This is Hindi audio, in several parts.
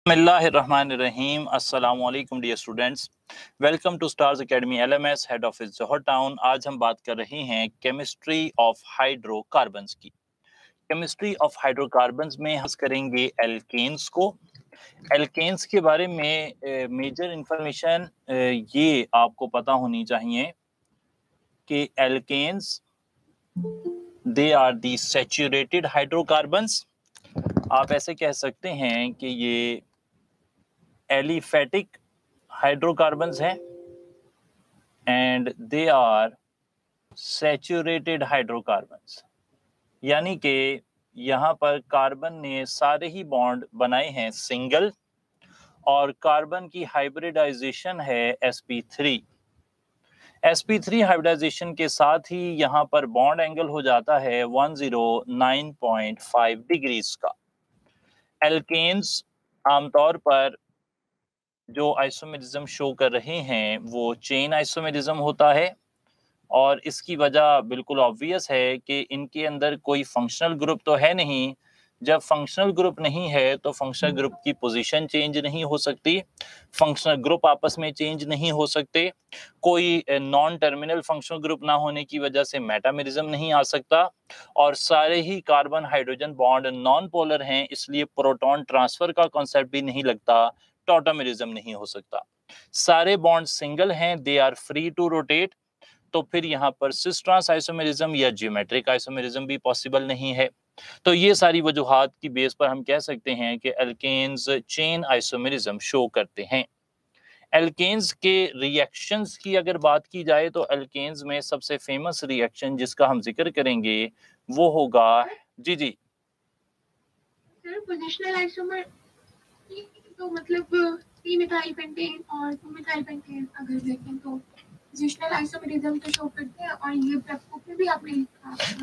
बिस्मिल्लाहिर्रहमानिर्रहीम अस्सलामुअलैकुम dear students, welcome to Stars Academy LMS head office Johar town. आज हम बात कर रहे हैं केमिस्ट्री ऑफ हाइड्रोकार्बन्स की। केमिस्ट्री ऑफ हाइड्रोकार्बन्स में हम करेंगे एल्केन्स को। एल्केन्स के बारे में मेजर इंफॉर्मेशन ये आपको पता होनी चाहिए कि alkanes they are the saturated hydrocarbons. आप ऐसे कह सकते हैं कि ये एलिफेटिक हाइड्रोकार्बन्स हैं and they are saturated hydrocarbons, यानी कि यहाँ पर कार्बन ने सारे ही बॉन्ड बनाए हैं सिंगल और कार्बन की हाइब्रिडाइजेशन है sp3। sp3 हाइब्रिडाइजेशन के साथ ही यहाँ पर बॉन्ड एंगल हो जाता है 109.5 डिग्रीज का। एल्केन्स आमतौर पर जो आइसोमेरिज्म शो कर रहे हैं वो चेन आइसोमेरिज्म होता है और इसकी वजह बिल्कुल ऑब्वियस है कि इनके अंदर कोई फंक्शनल ग्रुप तो है नहीं। जब फंक्शनल ग्रुप नहीं है तो फंक्शनल ग्रुप की पोजीशन चेंज नहीं हो सकती, फंक्शनल ग्रुप आपस में चेंज नहीं हो सकते, कोई नॉन टर्मिनल फंक्शनल ग्रुप ना होने की वजह से मेटामेरिज्म नहीं आ सकता और सारे ही carbon hydrogen bond non polar हैं, इसलिए प्रोटॉन ट्रांसफर का कॉन्सेप्ट भी नहीं लगता, टॉटोमेरिज्म नहीं हो सकता। सारे बॉन्ड सिंगल हैं, they are free to rotate, तो फिर यहाँ पर सिस ट्रांस आइसोमेरिज्म या जियोमेट्रिक आइसोमेरिज्म भी पॉसिबल नहीं है। तो ये सारी वजूहात की बेस पर हम कह सकते हैं कि एल्केन्स चेन आइसोमेरिज्म शो करते हैं। एल्केन्स के रिएक्शंस की अगर बात की जाए तो एल्केन्स में सबसे फेमस रिएक्शन जिसका हम जिक्र करेंगे वो होगा जी जी सर पोजिशनल आइसोमर तो मतलब 3 मिथाइल पेंटेन और 2 मिथाइल पेंटेन अगर देखें तो पोजिशनल आइसोमेरिज्म तो शो करते हैं और ये प्रेप बुक में भी आपने लिखा।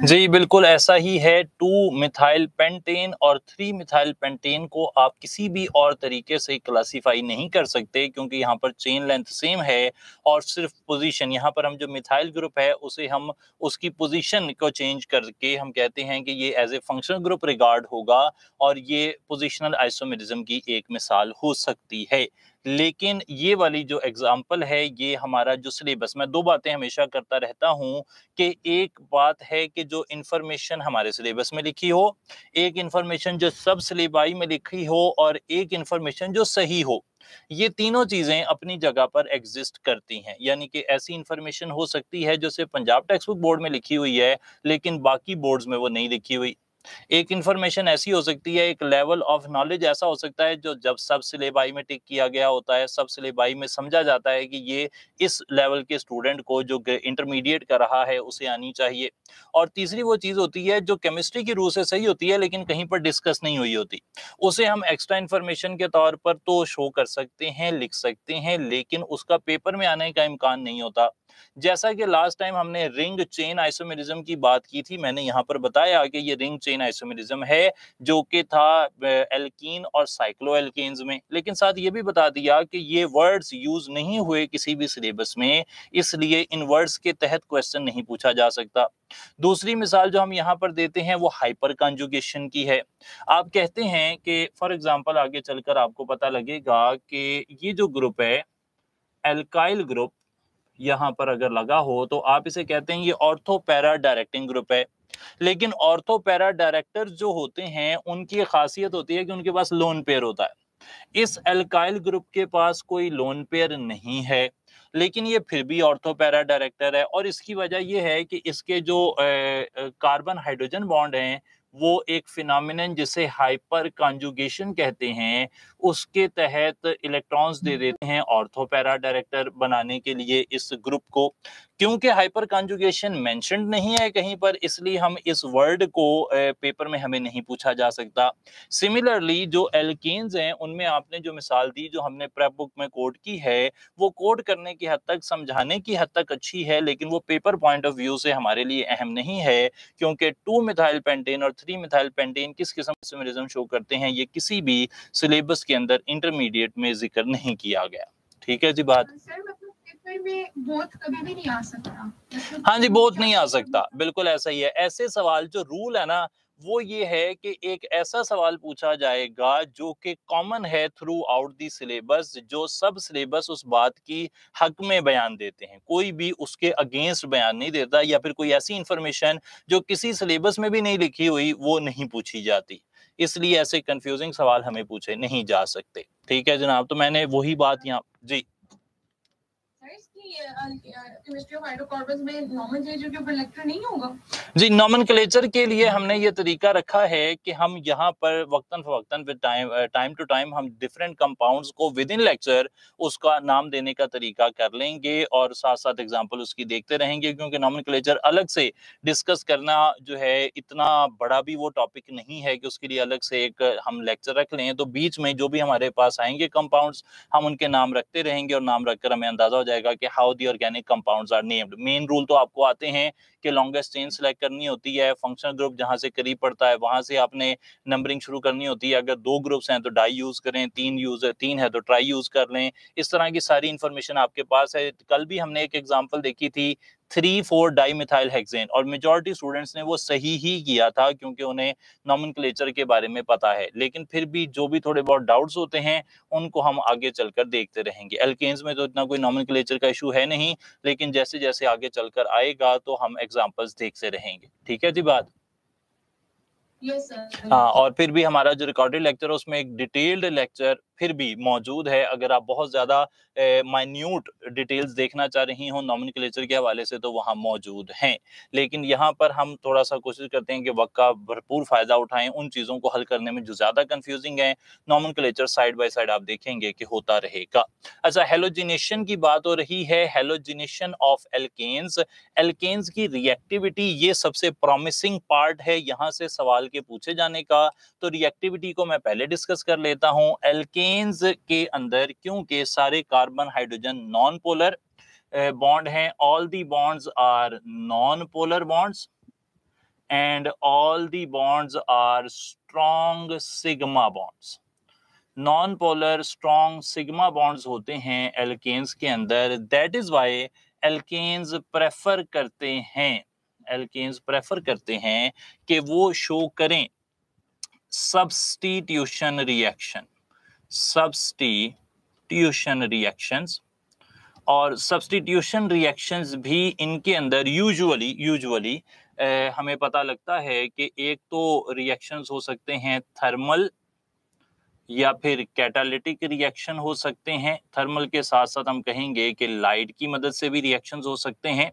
जी बिल्कुल ऐसा ही है। 2 मिथाइल पेंटेन और 3 मिथाइल पेंटेन को आप किसी भी और तरीके से क्लासिफाई नहीं कर सकते क्योंकि यहाँ पर चेन लेंथ सेम है और सिर्फ पोजीशन, यहाँ पर हम जो मिथाइल ग्रुप है उसे हम उसकी पोजीशन को चेंज करके हम कहते हैं कि ये as a functional group regard होगा और ये पोजिशनल आइसोमेरिज्म की एक मिसाल हो सकती है। लेकिन ये वाली जो एग्जाम्पल है ये हमारा जो सिलेबस, मैं 2 बातें हमेशा करता रहता हूँ कि एक बात है कि जो इंफॉर्मेशन हमारे सिलेबस में लिखी हो, एक इंफॉर्मेशन जो सब सिलेबाई में लिखी हो और एक इंफॉर्मेशन जो सही हो। ये तीनों चीजें अपनी जगह पर एग्जिस्ट करती हैं, यानी कि ऐसी इंफॉर्मेशन हो सकती है जो सिर्फ पंजाब टेक्स्ट बुक बोर्ड में लिखी हुई है लेकिन बाकी बोर्ड्स में वो नहीं लिखी हुई। एक इंफॉर्मेशन ऐसी हो सकती है, एक लेवल ऑफ नॉलेज ऐसा हो सकता है जो जब सब सिलेबाई में टिक किया गया होता है, सब सिलेबाई में समझा जाता है कि ये इस लेवल के स्टूडेंट को जो इंटरमीडिएट कर रहा है उसे आनी चाहिए। और तीसरी वो चीज होती है जो केमिस्ट्री की रूह से सही होती है लेकिन कहीं पर डिस्कस नहीं हुई होती, उसे हम एक्स्ट्रा इंफॉर्मेशन के तौर पर तो शो कर सकते हैं, लिख सकते हैं, लेकिन उसका पेपर में आने का इम्कान नहीं होता। जैसा कि लास्ट टाइम हमने रिंग चेन आइसोमेरिज्म की बात की थी, मैंने यहाँ पर बताया कि ये रिंग चेन आइसोमेरिज्म है जो कि था एल्कीन और साइक्लो एल्केन्स में, लेकिन साथ ये भी बता दिया कि ये वर्ड्स यूज नहीं हुए किसी भी सिलेबस में, इसलिए इन वर्ड्स के तहत क्वेश्चन नहीं पूछा जा सकता। दूसरी मिसाल जो हम यहाँ पर देते हैं वो हाइपर कॉन्जुगेशन की है। आप कहते हैं कि फॉर एग्जांपल आगे चलकर आपको पता लगेगा कि ये जो ग्रुप है एल्काइल ग्रुप, यहाँ पर अगर लगा हो तो आप इसे कहते हैं ये ऑर्थो पैरा डायरेक्टिंग ग्रुप है। लेकिन ऑर्थो पैरा डायरेक्टर जो होते हैं उनकी खासियत होती है कि उनके पास लोन पेयर होता है। इस एल्काइल ग्रुप के पास कोई लोन पेयर नहीं है लेकिन ये फिर भी ऑर्थो पैरा डायरेक्टर है और इसकी वजह यह है कि इसके जो कार्बन हाइड्रोजन बॉन्ड हैं वो एक फिनोमिनन जिसे हाइपर कॉन्जुगेशन कहते हैं उसके तहत इलेक्ट्रॉन्स दे देते हैं ऑर्थो पैरा डायरेक्टर बनाने के लिए इस ग्रुप को। क्योंकि हाइपर कॉन्जुगेशन मेंशन्ड नहीं है कहीं पर, इसलिए हम इस वर्ड को पेपर में हमें नहीं पूछा जा सकता। सिमिलरली जो एल्केन्स हैं उनमें आपने जो मिसाल दी जो हमने प्रेप बुक में कोड की है वो कोड करने की हद तक, समझाने की हद तक अच्छी है, लेकिन वो पेपर पॉइंट ऑफ व्यू से हमारे लिए अहम नहीं है क्योंकि 2 मिथाइल पेंटेन और 3 मिथाइल पेंटेन किस किस्म से मेरिज्म शो करते हैं ये किसी भी सिलेबस के अंदर इंटरमीडिएट में जिक्र नहीं किया गया। ठीक है जी बात। सर मतलब पेपर में बोथ कभी भी नहीं आ सकता। हाँ जी, बोथ नहीं आ सकता, बिल्कुल ऐसा ही है। ऐसे सवाल जो रूल है ना वो ये है कि एक ऐसा सवाल पूछा जाएगा जो कि कॉमन है थ्रू आउट दी सिलेबस, जो सब सिलेबस उस बात की हक में बयान देते हैं, कोई भी उसके अगेंस्ट बयान नहीं देता, या फिर कोई ऐसी इंफॉर्मेशन जो किसी सिलेबस में भी नहीं लिखी हुई वो नहीं पूछी जाती। इसलिए ऐसे कंफ्यूजिंग सवाल हमें पूछे नहीं जा सकते। ठीक है जनाब, तो मैंने वही बात यहाँ जी केमिस्ट्री ऑफ हाइड्रोकार्बन्स में नोमेनक्लेचर के ऊपर लेक्चर नहीं होगा? जी, नोमेनक्लेचर के लिए हमने ये तरीका रखा है कि हम यहाँ पर वक्तन फवक्तन विद टाइम टू टाइम हम डिफरेंट कंपाउंड्स को विद इन लेक्चर उसका नाम देने का तरीका कर लेंगे और साथ साथ एग्जांपल उसकी देखते रहेंगे, क्योंकि नोमेनक्लेचर अलग से डिस्कस करना जो है इतना बड़ा भी वो टॉपिक नहीं है कि उसके लिए अलग से एक हम लेक्चर रख लें। तो बीच में जो भी हमारे पास आएंगे कंपाउंड्स हम उनके नाम रखते रहेंगे और नाम रखकर हमें अंदाजा हो जाएगा कि how the organic compounds are named. Main rule तो आपको आते हैं कि लॉन्गेस्ट चेन सेलेक्ट करनी होती है, फंक्शनल ग्रुप जहां से करीब पड़ता है वहां से आपने नंबरिंग शुरू करनी होती है। अगर 2 ग्रुप्स हैं तो डाई यूज करें, 3 है तो ट्राई यूज कर लें। इस तरह की सारी इंफॉर्मेशन आपके पास है। कल भी हमने एक एग्जांपल देखी थी 3,4 डाईमिथाइल हेक्सेन, और मेजॉरिटी स्टूडेंट्स ने वो सही ही किया था क्योंकि उन्हें नोमेनक्लेचर के बारे में पता है। लेकिन फिर भी जो भी थोड़े बहुत डाउट्स होते हैं उनको हम आगे चलकर देखते रहेंगे। एल्केन्स में तो इतना कोई नोमेनक्लेचर का इशू है नहीं, लेकिन जैसे जैसे आगे चलकर आएगा तो हम एग्जांपल्स देखते रहेंगे। ठीक है जी बात? Yes sir. हाँ, और फिर भी हमारा जो रिकॉर्डेड लेक्चर है उसमें एक डिटेल्ड लेक्चर फिर भी मौजूद है। अगर आप बहुत ज्यादा माइन्यूट डिटेल्स देखना चाह रही हो नोमेनक्लेचर के हवाले से तो वहाँ मौजूद हैं, लेकिन यहाँ पर हम थोड़ा सा कोशिश करते हैं कि वक्त का भरपूर फायदा उठाएं उन चीजों को हल करने में जो ज्यादा कंफ्यूजिंग है। नोमेनक्लेचर साइड बाय साइड आप देखेंगे कि होता रहेगा। अच्छा, हेलोजिनेशन की बात हो रही है, हेलोजिनेशन ऑफ एल्केन्स। एल्केन्स की रिएक्टिविटी ये सबसे प्रॉमिसिंग पार्ट है यहाँ से सवाल के पूछे जाने का। तो रिएक्टिविटी को मैं पहले डिस्कस कर लेता हूं। एल्केन्स के अंदर क्योंकि सारे carbon hydrogen non polar bond हैं, all the bonds are non polar bonds and all the bonds are strong sigma bonds. Non polar strong sigma bonds होते हैं एल्केन्स के अंदर। That is why alkanes prefer करते हैं कि वो शो करें सब्स्टिट्यूशन रिएक्शंस। और सब्स्टिट्यूशन रिएक्शंस भी इनके अंदर यूजुअली हमें पता लगता है कि एक तो रिएक्शंस हो सकते हैं थर्मल या फिर कैटालिटिक रिएक्शन हो सकते हैं। थर्मल के साथ साथ हम कहेंगे कि लाइट की मदद से भी रिएक्शंस हो सकते हैं।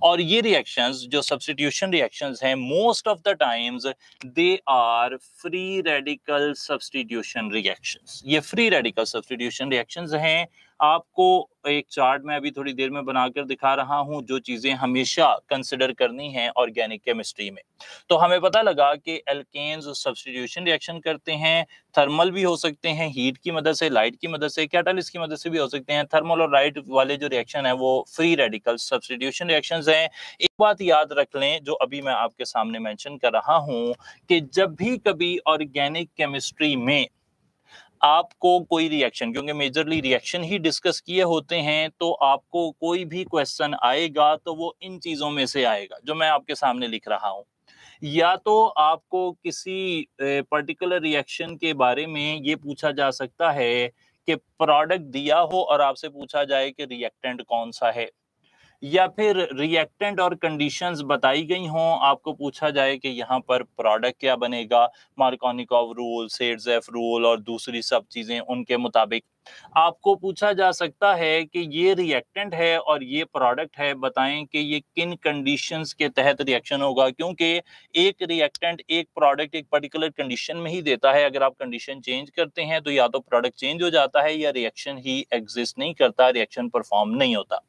और ये रिएक्शंस जो सब्स्टिट्यूशन रिएक्शंस हैं most of the times they are free radical substitution reactions. ये फ्री रेडिकल सब्स्टिट्यूशन रिएक्शंस हैं। आपको एक चार्ट में अभी थोड़ी देर में बनाकर दिखा रहा हूं जो चीजें हमेशा कंसिडर करनी है ऑर्गेनिक केमिस्ट्री में। तो हमें पता लगा कि एल्केन्स सब्स्टिट्यूशन रिएक्शन करते हैं, थर्मल भी हो सकते हैं हीट की मदद से, लाइट की मदद से, कैटालिस्ट की मदद से भी हो सकते हैं। थर्मल और लाइट वाले जो रिएक्शन है वो फ्री रेडिकल सब्स्टिट्यूशन रिएक्शंस हैं। एक बात याद रख लें जो अभी मैं आपके सामने मेंशन कर रहा हूं कि जब भी कभी ऑर्गेनिक केमिस्ट्री में आपको कोई रिएक्शन, क्योंकि मेजरली रिएक्शन ही डिस्कस किए होते हैं, तो आपको कोई भी क्वेश्चन आएगा तो वो इन चीजों में से आएगा जो मैं आपके सामने लिख रहा हूं। या तो आपको किसी पर्टिकुलर रिएक्शन के बारे में ये पूछा जा सकता है कि प्रोडक्ट दिया हो और आपसे पूछा जाए कि रिएक्टेंट कौन सा है, या फिर रिएक्टेंट और कंडीशंस बताई गई हों, आपको पूछा जाए कि यहाँ पर प्रोडक्ट क्या बनेगा, मार्कोनिकॉव रूल, सेडजेफ रूल और दूसरी सब चीजें उनके मुताबिक। आपको पूछा जा सकता है कि ये रिएक्टेंट है और ये प्रोडक्ट है, बताएं कि ये किन कंडीशंस के तहत रिएक्शन होगा, क्योंकि एक रिएक्टेंट एक प्रोडक्ट एक पर्टिकुलर कंडीशन में ही देता है। अगर आप कंडीशन चेंज करते हैं तो या तो प्रोडक्ट चेंज हो जाता है या रिएक्शन ही एग्जिस्ट नहीं करता, रिएक्शन परफॉर्म नहीं होता।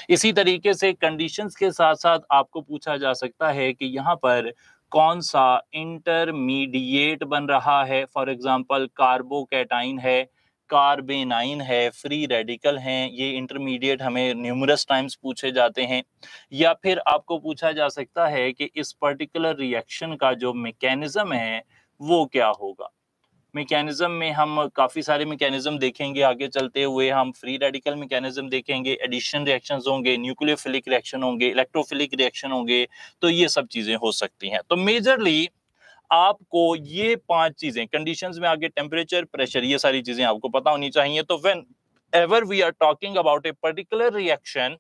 इसी तरीके से कंडीशंस के साथ साथ आपको पूछा जा सकता है कि यहाँ पर कौन सा इंटरमीडिएट बन रहा है। फॉर एग्जांपल कार्बोकैटाइन है, कार्बेनाइन है, फ्री रेडिकल हैं, ये इंटरमीडिएट हमें न्यूमरस टाइम्स पूछे जाते हैं। या फिर आपको पूछा जा सकता है कि इस पर्टिकुलर रिएक्शन का जो मैकेनिज्म है वो क्या होगा। मैकेनिज्म में हम काफी सारे मैकेनिज्म देखेंगे, आगे चलते हुए हम फ्री रेडिकल मैकेनिज्म देखेंगे, एडिशन रिएक्शंस होंगे, न्यूक्लियोफिलिक रिएक्शन होंगे, इलेक्ट्रोफिलिक रिएक्शन होंगे, तो ये सब चीजें हो सकती हैं। तो मेजरली आपको ये 5 चीजें कंडीशंस में आगे टेम्परेचर, प्रेशर, ये सारी चीजें आपको पता होनी चाहिए। तो whenever we are talking about a particular reaction,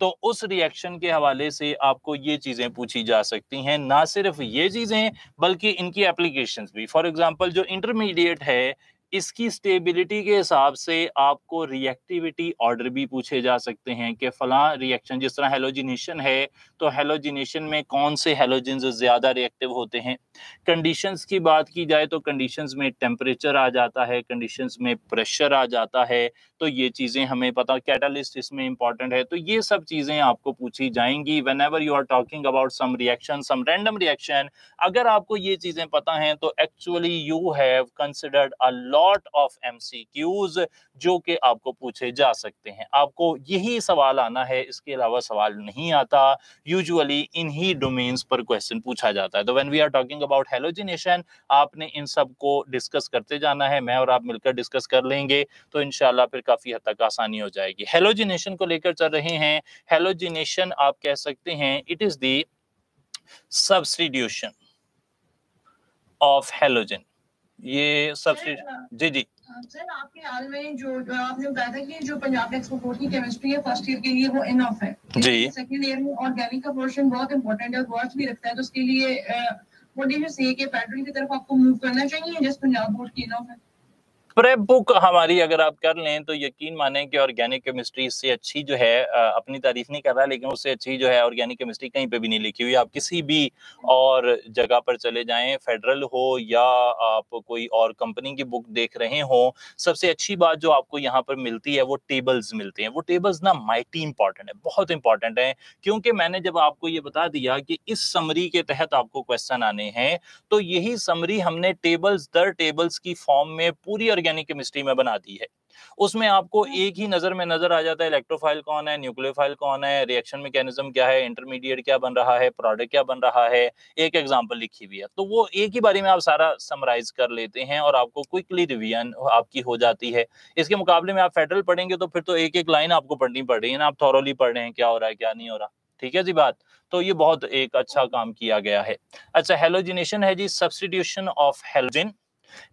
तो उस रिएक्शन के हवाले से आपको ये चीजें पूछी जा सकती हैं। ना सिर्फ ये चीजें बल्कि इनकी एप्लीकेशंस भी। फॉर एग्जांपल जो इंटरमीडिएट है, इसकी स्टेबिलिटी के हिसाब से आपको रिएक्टिविटी ऑर्डर भी पूछे जा सकते हैं कि फला रिएक्शन, जिस तरह हेलोजिनेशन है तो हेलोजिनेशन में कौन से हेलोजेंस ज्यादा रिएक्टिव होते हैं। कंडीशंस की बात की जाए तो कंडीशंस में टेम्परेचर आ जाता है, कंडीशंस में प्रेशर आ जाता है। तो ये चीजें हमें पता, कैटलिस्ट इसमें इंपॉर्टेंट है। तो ये सब चीजें आपको पूछी जाएंगी whenever you are talking about some reaction, some random reaction. अगर आपको ये चीजें पता हैं तो actually you have considered a lot of MCQs जो कि आपको पूछे जा सकते हैं। आपको यही सवाल आना है, इसके अलावा सवाल नहीं आता। यूजुअली इन्हीं डोमेन्स पर क्वेश्चन पूछा जाता है। तो when we are talking about halogenation, आपने इन सब को डिस्कस करते जाना है। मैं और आप मिलकर डिस्कस कर लेंगे तो इंशाल्लाह फिर काफी हद तक आसानी हो जाएगी। हेलोजिनेशन को लेकर चल रहे हैं। हेलोजिनेशन आप कह सकते हैं it is the substitution of halogen. ये सब्स्टिट्यूशन, जी जी सर आपके हाल में जो आपने बताया था कि जो पंजाब एक्सपोर्ट बोर्ड की केमिस्ट्री है फर्स्ट ईयर के लिए वो इनफ है जी। सेकंड ईयर में ऑर्गेनिक का पोर्शन बहुत इंपॉर्टेंट है और वर्थ भी रखता है, तो उसके लिए व्हाट डू यू से कि पैटर्न की तरफ आपको मूव करना चाहिए जिस पंजाब बोर्ड की इनफ है। प्रेप बुक हमारी अगर आप कर लें तो यकीन माने कि ऑर्गेनिक केमिस्ट्री इससे अच्छी जो है, अपनी तारीफ नहीं कर रहा लेकिन उससे अच्छी जो है ऑर्गेनिक केमिस्ट्री कहीं पे भी नहीं लिखी हुई। आप किसी भी और जगह पर चले जाएं, फेडरल हो या आप कोई और कंपनी की बुक देख रहे हो, सबसे अच्छी बात जो आपको यहाँ पर मिलती है वो टेबल्स मिलते हैं। वो टेबल्स ना माइटी इंपॉर्टेंट है, बहुत इंपॉर्टेंट है। क्योंकि मैंने जब आपको ये बता दिया कि इस समरी के तहत आपको क्वेश्चन आने हैं, तो यही समरी हमने टेबल्स दर टेबल्स की फॉर्म में पूरी ऑर्गेनिक केमिस्ट्री में बना दी है। उसमें आपको एक ही नजर में नजर आ जाता है इलेक्ट्रोफाइल कौन है, न्यूक्लियोफाइल कौन है, रिएक्शन मैकेनिज्म क्या है, इंटरमीडिएट क्या बन रहा है, प्रोडक्ट क्या बन रहा है, एक एग्जांपल लिखी हुई है। तो वो एक ही बारी में आप सारा समराइज कर लेते हैं और आपको क्विकली रिवीजन आपकी हो जाती है। इसके मुकाबले में आप फेडरल पढ़ेंगे तो फिर तो एक एक लाइन आपको पढ़नी पड़ रही है ना, आप थॉरोली पढ़ रहे हैं क्या हो रहा है क्या नहीं हो रहा। ठीक है जी बात। तो ये बहुत एक अच्छा काम किया गया है। अच्छा, हेलोजिनेशन है जी, सब्स्टिट्यूशन ऑफ हेलोजन।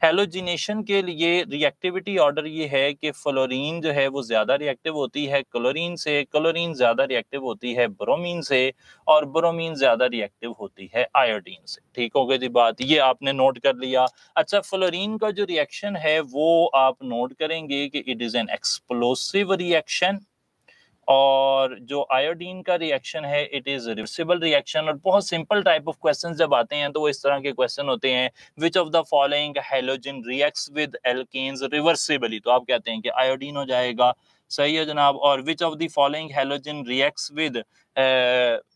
हेलोजिनेशन के लिए रिएक्टिविटी ऑर्डर ये है कि फ्लोरीन जो है वो ज्यादा रिएक्टिव होती है क्लोरीन से, क्लोरीन ज्यादा रिएक्टिव होती है ब्रोमीन से, और ब्रोमीन ज्यादा रिएक्टिव होती है आयोडीन से। ठीक हो गई जी बात, ये आपने नोट कर लिया। अच्छा, फ्लोरीन का जो रिएक्शन है वो आप नोट करेंगे कि it is an explosive reaction, और जो आयोडीन का रिएक्शन है इट इज रिवर्सिबल रिएक्शन। और बहुत सिंपल टाइप ऑफ क्वेश्चन जब आते हैं तो वो इस तरह के क्वेश्चन होते हैं, which of the following halogen reacts with alkanes reversibly, तो आप कहते हैं कि आयोडीन हो जाएगा। सही है जनाब। और which of the following halogen reacts with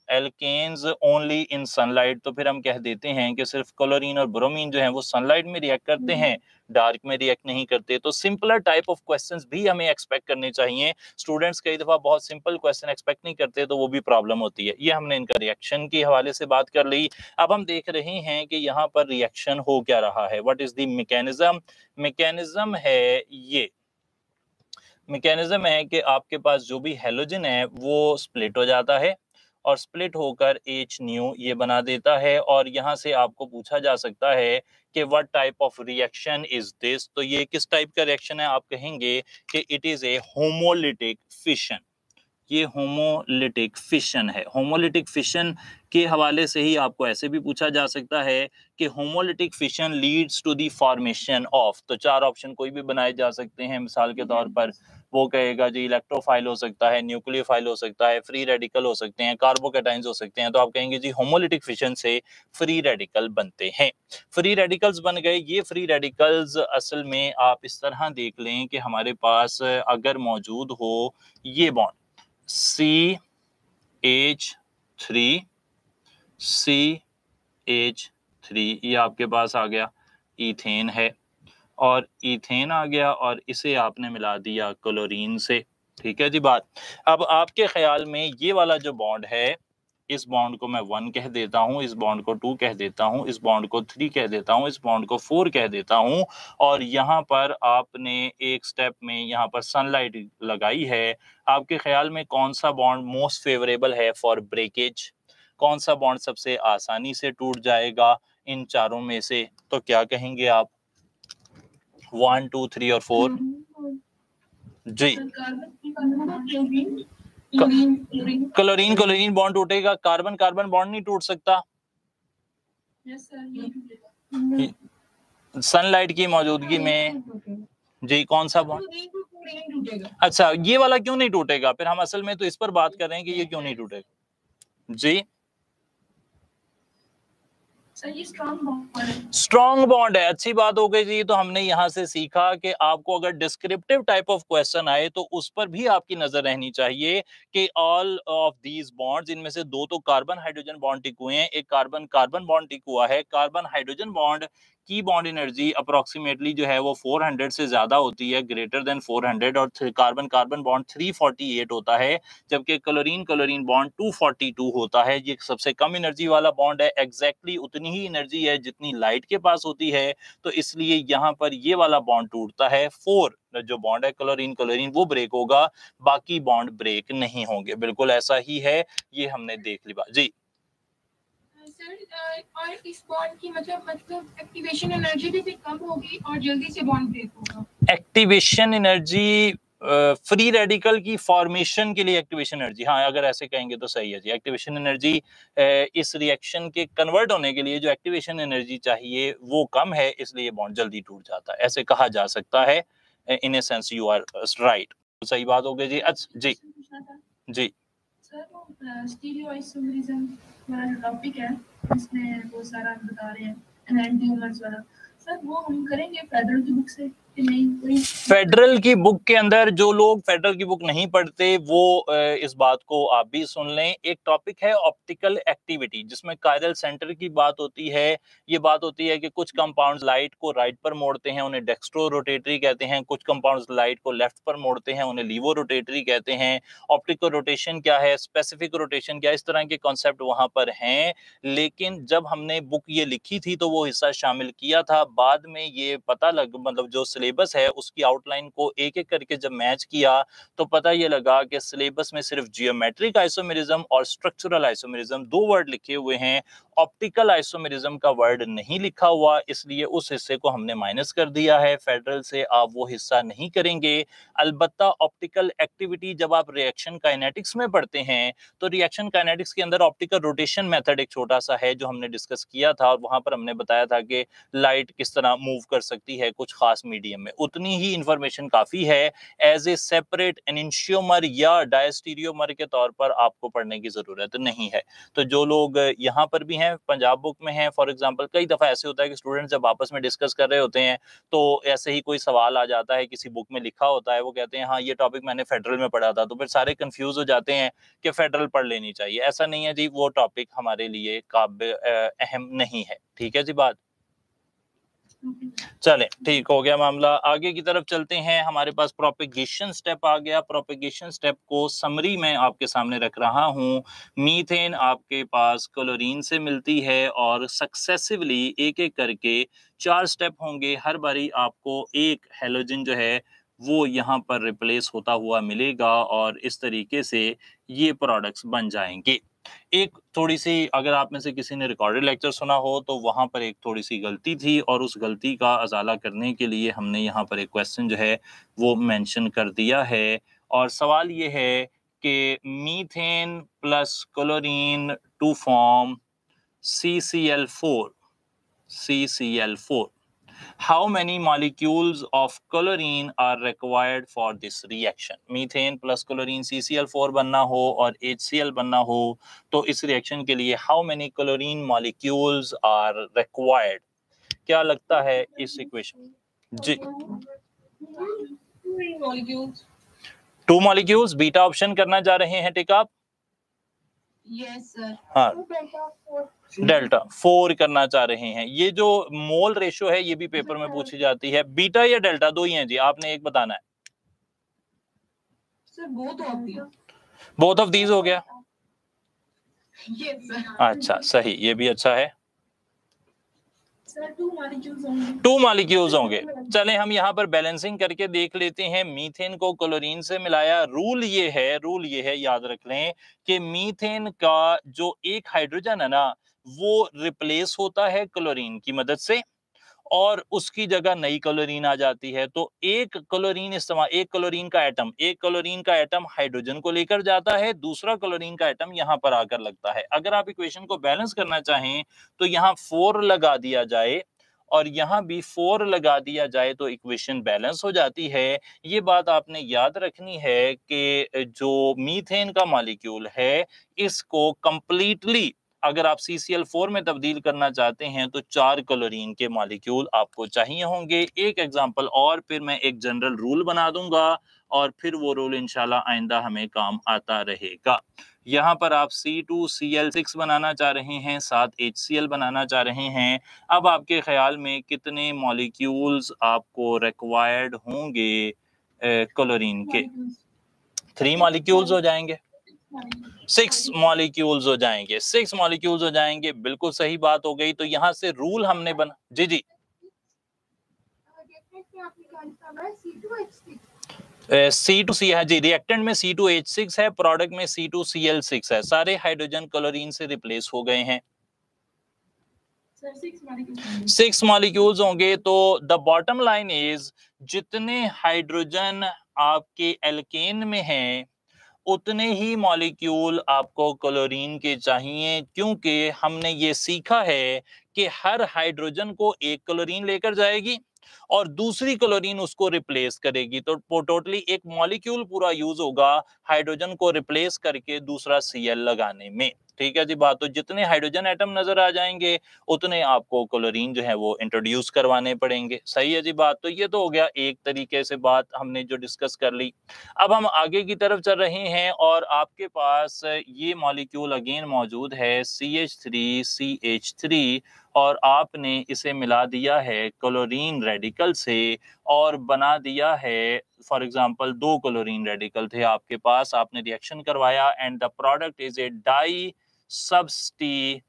alkanes only in sunlight, तो फिर हम कह देते हैं कि सिर्फ क्लोरीन और ब्रोमीन जो है वो सनलाइट में रिएक्ट करते हैं, डार्क में रिएक्ट नहीं करते। तो सिंपलर टाइप ऑफ क्वेश्चंस भी हमें एक्सपेक्ट करने चाहिए। स्टूडेंट्स कई दफा बहुत सिंपल क्वेश्चन एक्सपेक्ट नहीं करते तो वो भी प्रॉब्लम होती है। ये हमने इनका रिएक्शन के हवाले से बात कर ली। अब हम देख रहे हैं कि यहाँ पर रिएक्शन हो क्या रहा है, what is the mechanism. Mechanism है ये, मैकेनिज्म है कि आपके पास जो भी हेलोजन है वो स्प्लिट हो जाता है और स्प्लिट होकर H न्यू ये बना देता है। और यहाँ से आपको पूछा जा सकता है कि what type of reaction is this, तो ये किस टाइप का रिएक्शन है। आप कहेंगे कि it is a homolytic fission. ये होमोलिटिक फिशन है। होमोलिटिक फिशन के हवाले से ही आपको ऐसे भी पूछा जा सकता है कि homolytic fission leads to the formation of, तो 4 ऑप्शन कोई भी बनाए जा सकते हैं। मिसाल के तौर पर वो कहेगा जी इलेक्ट्रोफाइल हो सकता है, न्यूक्लियोफाइल हो सकता है, फ्री रेडिकल हो सकते हैं, कार्बोकैटाइंस हो सकते हैं। तो आप कहेंगे जी होमोलिटिक फिशन से फ्री रेडिकल बनते हैं। फ्री रेडिकल्स बन गए। ये फ्री रेडिकल्स असल में आप इस तरह देख लें कि हमारे पास अगर मौजूद हो ये बॉन्ड CH3 CH3, ये आपके पास आ गया इथेन है, और इथेन आ गया और इसे आपने मिला दिया क्लोरीन से। ठीक है जी बात। अब आपके ख्याल में ये वाला जो बॉन्ड है, इस बॉन्ड को मैं 1 कह देता हूं, इस बॉन्ड को 2 कह देता हूं, इस बॉन्ड को 3 कह देता हूं, इस बॉन्ड को 4 कह देता हूं, और यहाँ पर आपने एक स्टेप में यहाँ पर सनलाइट लगाई है। आपके ख्याल में कौन सा बॉन्ड मोस्ट फेवरेबल है फॉर ब्रेकेज, कौन सा बॉन्ड सबसे आसानी से टूट जाएगा। इन चारों में से, तो क्या कहेंगे आप? 1 2 3 और 4 जी। क्लोरीन क्लोरीन बॉन्ड टूटेगा, कार्बन कार्बन बॉन्ड नहीं टूट सकता। सनलाइट की मौजूदगी में जी कौन सा बॉन्ड? अच्छा, ये वाला क्यों नहीं टूटेगा? फिर हम असल में तो इस पर बात कर रहे हैं कि ये क्यों नहीं टूटेगा। जी स्ट्रॉन्ग बॉन्ड है, अच्छी बात हो गई जी। तो हमने यहाँ से सीखा कि आपको अगर डिस्क्रिप्टिव टाइप ऑफ क्वेश्चन आए तो उस पर भी आपकी नजर रहनी चाहिए कि ऑल ऑफ दीज बॉन्ड्स, इनमें से दो तो कार्बन हाइड्रोजन बॉन्ड टिक हुए हैं, एक कार्बन कार्बन बॉन्ड टिक हुआ है। कार्बन हाइड्रोजन बॉन्ड की बॉन्ड एनर्जी अप्रोक्सीमेटली जो है वो 400 से ज्यादा होती है, ग्रेटर देन 400, और कार्बन कार्बन बॉन्ड 348 होता है, जबकि क्लोरीन क्लोरीन बॉन्ड 242 होता है। ये सबसे कम एनर्जी वाला बॉन्ड है, एग्जैक्टली उतनी ही एनर्जी है जितनी लाइट के पास होती है, तो इसलिए यहाँ पर ये वाला बॉन्ड टूटता है। 4 जो बॉन्ड है क्लोरीन क्लोरीन वो ब्रेक होगा, बाकी बॉन्ड ब्रेक नहीं होंगे। बिल्कुल ऐसा ही है, ये हमने देख लिया जी। सर और इस बॉन्ड की मतलब एक्टिवेशन एनर्जी भी कम होगी और जल्दी से बॉन्ड ब्रेक होगा। एक्टिवेशन एनर्जी फ्री रेडिकल की फॉर्मेशन के लिए एक्टिवेशन एनर्जी, हाँ अगर ऐसे कहेंगे तो सही है जी। एक्टिवेशन एनर्जी इस रिएक्शन के कन्वर्ट होने के लिए जो एक्टिवेशन एनर्जी चाहिए वो कम है, इसलिए बॉन्ड जल्दी टूट जाता है, ऐसे कहा जा सकता है। In a sense you are right, सही बात हो गई जी। अच्छा जी जी सर वो स्टीरियोआइसोमेरिज्म वाला टॉपिक है, इसमें वो सारा बता रहे हैं एनांटियोमर्स वाला, सर वो हम करेंगे फेडरल की बुक से कि नहीं? फेडरल की बुक के अंदर जो लोग फेडरल की बुक नहीं पढ़ते वो इस बात को आप भी सुन लें। एक टॉपिक है ऑप्टिकल एक्टिविटी, जिसमें कायरल सेंटर की बात होती है। ये बात होती है कि कुछ कंपाउंड्स लाइट को राइट पर मोड़ते हैं, उन्हें डेक्स्ट्रो रोटेटरी कहते हैं। कुछ कंपाउंड्स लाइट को लेफ्ट पर मोड़ते हैं, उन्हें लीवो रोटेटरी कहते हैं। ऑप्टिकल रोटेशन क्या है, स्पेसिफिक रोटेशन क्या है, इस तरह के कॉन्सेप्ट वहां पर हैं। लेकिन जब हमने बुक ये लिखी थी तो वो हिस्सा शामिल किया था। बाद में ये पता लग मतलब जो सिलेबस है उसकी आउटलाइन को एक एक करके जब मैच किया तो पता ये लगा कि सिलेबस में सिर्फ जियोमेट्रिक आइसोमेरिज्म और स्ट्रक्चरल आइसोमेरिज्म दो वर्ड लिखे हुए हैं, ऑप्टिकल आइसोमेरिज्म का वर्ड नहीं लिखा हुआ, इसलिए उस हिस्से को हमने माइनस कर दिया है। फेडरल से आप वो हिस्सा नहीं करेंगे। अलबत्ता ऑप्टिकल एक्टिविटी जब आप रिएक्शन काइनेटिक्स में पढ़ते हैं तो रिएक्शन काइनेटिक्स के अंदर ऑप्टिकल रोटेशन मेथड एक छोटा सा है जो हमने डिस्कस किया था, और वहां पर हमने बताया था कि लाइट किस तरह मूव कर सकती है कुछ खास मीडियम में। उतनी ही इंफॉर्मेशन काफी है, एज ए सेपरेट एनेंटियोमर या डायस्टीरियोमर के तौर पर आपको पढ़ने की जरूरत नहीं है। तो जो लोग यहाँ पर भी हैं, पंजाब बुक में हैं फॉर एग्जांपल, कई दफा ऐसे होता है कि स्टूडेंट जब आपस में डिस्कस कर रहे होते हैं तो ऐसे ही कोई सवाल आ जाता है, किसी बुक में लिखा होता है, वो कहते हैं हाँ ये टॉपिक मैंने फेडरल में पढ़ा था, तो फिर सारे कंफ्यूज हो जाते हैं कि फेडरल पढ़ लेनी चाहिए। ऐसा नहीं है जी, वो टॉपिक हमारे लिए काबिल अहम नहीं है। ठीक है जी बात। चले ठीक हो गया मामला, आगे की तरफ चलते हैं। हमारे पास प्रोपेगेशन स्टेप आ गया। प्रोपेगेशन स्टेप को समरी में आपके सामने रख रहा हूँ। मीथेन आपके पास क्लोरीन से मिलती है और सक्सेसिवली एक एक करके 4 स्टेप होंगे। हर बारी आपको एक हैलोजन जो है वो यहाँ पर रिप्लेस होता हुआ मिलेगा और इस तरीके से ये प्रोडक्ट्स बन जाएंगे। एक थोड़ी सी, अगर आप में से किसी ने रिकॉर्डेड लेक्चर सुना हो तो वहां पर एक थोड़ी सी गलती थी, और उस गलती का अजाला करने के लिए हमने यहाँ पर एक क्वेश्चन जो है वो मेंशन कर दिया है। और सवाल ये है कि methane plus chlorine to form CCl4 how many molecules of chlorine are required for this reaction? Methane plus chlorine CCl4 बनना हो और HCl बनना हो तो इस रिएक्शन के लिए how many chlorine molecules are required? क्या लगता है इस इक्वेशन जी? 2 मॉलिक्यूल्स बीटा ऑप्शन करना जा रहे हैं टिक आप? Yes sir. हाँ डेल्टा 4 करना चाह रहे हैं। ये जो मोल रेशो है ये भी पेपर में पूछी जाती है, बीटा या डेल्टा दो ही हैं जी, आपने एक बताना है। सर बोथ ऑफ दीज हो गया। Yes sir. अच्छा सही, ये भी अच्छा है। सर 2 मॉलिक्यूल्स होंगे। 2 मॉलिक्यूल्स होंगे। चलें हम यहाँ पर बैलेंसिंग करके देख लेते हैं। मीथेन को क्लोरीन से मिलाया। रूल ये है याद रख लें कि मीथेन का जो एक हाइड्रोजन है ना वो रिप्लेस होता है क्लोरीन की मदद से और उसकी जगह नई क्लोरीन आ जाती है। तो एक क्लोरीन का एटम हाइड्रोजन को लेकर जाता है, दूसरा क्लोरीन का एटम यहाँ पर आकर लगता है। अगर आप इक्वेशन को बैलेंस करना चाहें तो यहाँ 4 लगा दिया जाए और यहाँ भी 4 लगा दिया जाए तो इक्वेशन बैलेंस हो जाती है। ये बात आपने याद रखनी है कि जो मीथेन का मॉलिक्यूल है इसको कंप्लीटली अगर आप CCl4 में तब्दील करना चाहते हैं तो 4 क्लोरीन के मॉलिक्यूल आपको चाहिए होंगे। एक एग्जांपल और फिर मैं एक जनरल रूल बना दूंगा और फिर वो रूल इंशाल्लाह आइंदा हमें काम आता रहेगा। यहाँ पर आप C2Cl6 बनाना चाह रहे हैं, साथ HCl बनाना चाह रहे हैं। अब आपके ख्याल में कितने मॉलिक्यूल्स आपको रिक्वायर्ड होंगे क्लोरीन के? 3 मॉलिक्यूल्स हो जाएंगे, 6 मॉलिक्यूल्स हो जाएंगे, 6 मॉलिक्यूल्स हो जाएंगे। बिल्कुल सही बात हो गई। तो यहाँ से रूल हमने बना जी C2C है जी, रिएक्टेंट में C2H6 है, प्रोडक्ट में C2Cl6 है। सारे हाइड्रोजन क्लोरीन से रिप्लेस हो गए हैं। 6 मॉलिक्यूल्स होंगे। तो द बॉटम लाइन इज जितने हाइड्रोजन आपके एल्केन में हैं उतने ही मॉलिक्यूल आपको क्लोरीन के चाहिए, क्योंकि हमने ये सीखा है कि हर हाइड्रोजन को एक क्लोरीन लेकर जाएगी और दूसरी क्लोरीन उसको रिप्लेस करेगी। तो टोटली एक मॉलिक्यूल पूरा यूज होगा हाइड्रोजन को रिप्लेस करके दूसरा Cl लगाने में। ठीक है जी बात। तो जितने हाइड्रोजन एटम नजर आ जाएंगे उतने आपको क्लोरीन जो है वो इंट्रोड्यूस करवाने पड़ेंगे। सही है जी बात। तो ये तो हो गया एक तरीके से बात हमने जो डिस्कस कर ली। अब हम आगे की तरफ चल रहे हैं और आपके पास ये मॉलिक्यूल अगेन मौजूद है CH3CH3 और आपने इसे मिला दिया है क्लोरीन रेडिकल से और बना दिया है, फॉर एग्जांपल 2 क्लोरीन रेडिकल थे आपके पास, आपने रिएक्शन करवाया and the product is a di substituted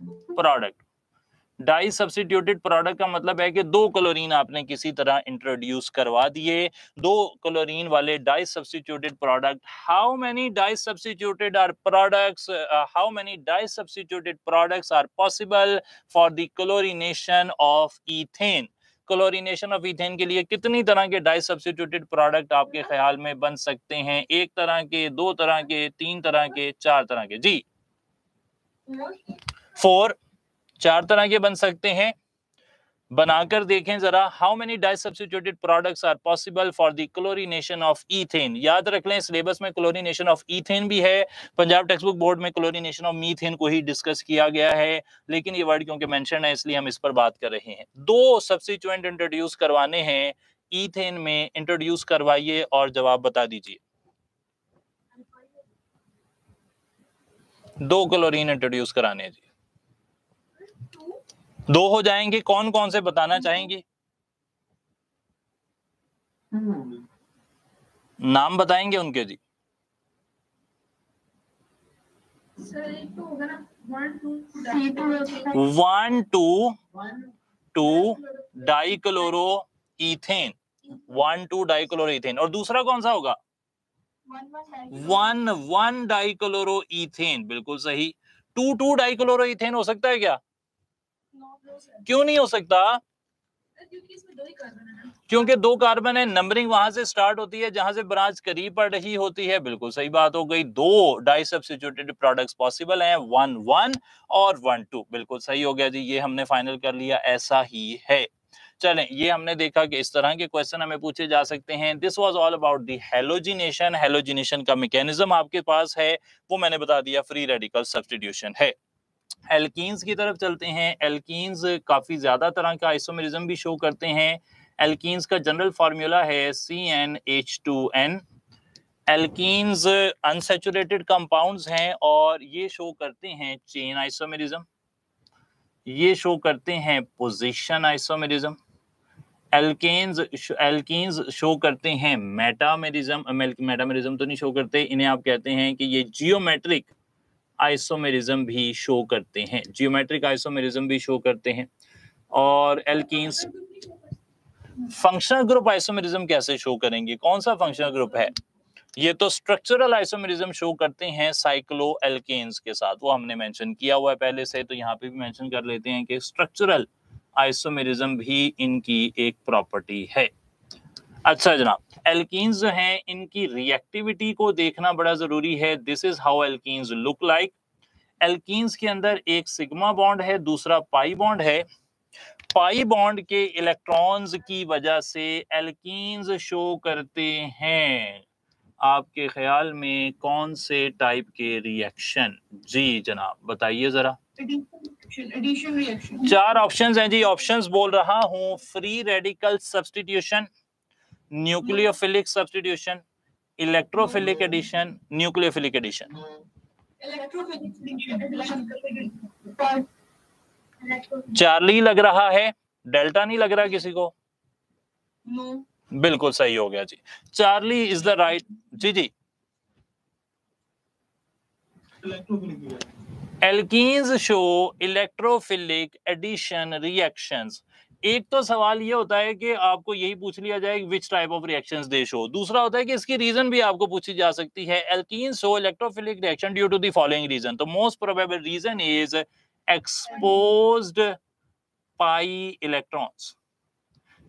product. Di substituted product का मतलब है कि 2 क्लोरीन आपने किसी तरह इंट्रोड्यूस करवा दिए, 2 क्लोरीन वाले di substituted product. How many di substituted products are possible for the chlorination of ethane? Chlorination of ethane के लिए कितनी तरह के डाई सब्स्टिट्यूटेड प्रोडक्ट आपके ख्याल में बन सकते हैं? 1 तरह के, 2 तरह के, 3 तरह के, 4 तरह के? जी 4 तरह के बन सकते हैं। बनाकर देखें जरा। How many di substituted products are possible for the chlorination of ethane? याद रख लें सिलेबस में क्लोरीनेशन ऑफ ईथेन भी है, पंजाब टेक्स्ट बुक बोर्ड में क्लोरीनेशन ऑफ मीथेन को ही डिस्कस किया गया है, लेकिन ये वर्ड क्योंकि मेंशन है इसलिए हम इस पर बात कर रहे हैं। 2 सब्स्टिट्यूएंट इंट्रोड्यूस करवाने हैं ईथेन में, इंट्रोड्यूस करवाइए और जवाब बता दीजिए। 2 क्लोरीन इंट्रोड्यूस कराने हैं जी। 2 हो जाएंगे। कौन कौन से बताना चाहेंगे? नाम बताएंगे उनके जी। One two dichloro ethane, 1,2 dichloro ethane. और दूसरा कौन सा होगा? 1,1 डाइक्लोरो ईथेन। बिल्कुल सही। 2,2 डाइक्लोरो ईथेन हो सकता है क्या? क्यों नहीं हो सकता? क्योंकि 2 कार्बन है, नंबरिंग वहां से स्टार्ट होती है जहां से ब्रांच करीब पड़ रही होती है। बिल्कुल सही बात हो गई। 2 डाई सब्स्टिट्यूटेड प्रोडक्ट्स पॉसिबल हैं, 1,1 और 1,2। बिल्कुल सही हो गया जी, ये हमने फाइनल कर लिया, ऐसा ही है। चलें, ये हमने देखा कि इस तरह के क्वेश्चन हमें पूछे जा सकते हैं। This was all about the halogenation. Halogenation का मैकेनिज्म आपके पास है, वो मैंने बता दिया, फ्री रेडिकल सब्स्टिट्यूशन है। एल्कीन्स की तरफ चलते हैं। एल्कीन्स काफी ज्यादा तरह का आइसोमेरिज्म भी शो करते हैं। एल्कीन्स का जनरल फार्मूला है CnH2n। एल्कीन्स अनसैचुरेटेड कंपाउंड्स हैं और ये शो करते हैं चेन आइसोमेरिज्म, ये शो करते हैं पोजीशन आइसोमेरिज्म। एल्कीन्स शो करते हैं मेटामेरिज्म। मेटामेरिज्म तो नहीं शो करते, इन्हें आप कहते हैं कि ये जियोमेट्रिक आइसोमेरिज्म भी शो करते हैं, जियोमेट्रिक आइसोमेरिज्म भी शो करते हैं। और एल्कीन्स फंक्शनल ग्रुप आइसोमेरिज्म कैसे शो करेंगे? कौन सा फंक्शनल ग्रुप है? ये तो स्ट्रक्चरल आइसोमेरिज्म शो करते हैं साइक्लोएल्केन्स के साथ, वो हमने मेंशन किया हुआ है पहले से, तो यहाँ पे भी मेंशन कर लेते हैं कि स्ट्रक्चरल आइसोमेरिज्म भी इनकी एक प्रॉपर्टी है। अच्छा जनाब, एल्कीन्स जो हैं इनकी रिएक्टिविटी को देखना बड़ा जरूरी है। This is how alkenes look like. Alkenes के अंदर एक सिग्मा बॉन्ड है, दूसरा पाई बॉन्ड है। पाई बॉन्ड के इलेक्ट्रॉन्स की वजह से एल्कीन्स शो करते हैं आपके ख्याल में कौन से टाइप के रिएक्शन? जी जनाब बताइए जरा। Addition reaction. 4 ऑप्शंस हैं जी, ऑप्शंस बोल रहा हूं। Free radical substitution, nucleophilic substitution, electrophilic addition, nucleophilic addition. चार्ली लग रहा है, डेल्टा नहीं लग रहा किसी को? नो। बिल्कुल सही हो गया जी, चार्ली इज द राइट। जी जी। Alkenes show electrophilic addition reactions. एक तो सवाल ये होता है कि आपको यही पूछ लिया जाए which type of reactions they show, दूसरा होता है कि इसकी रीजन भी आपको पूछी जा सकती है। Alkenes show electrophilic reaction due to the following reason, तो most probable reason is exposed pi electrons.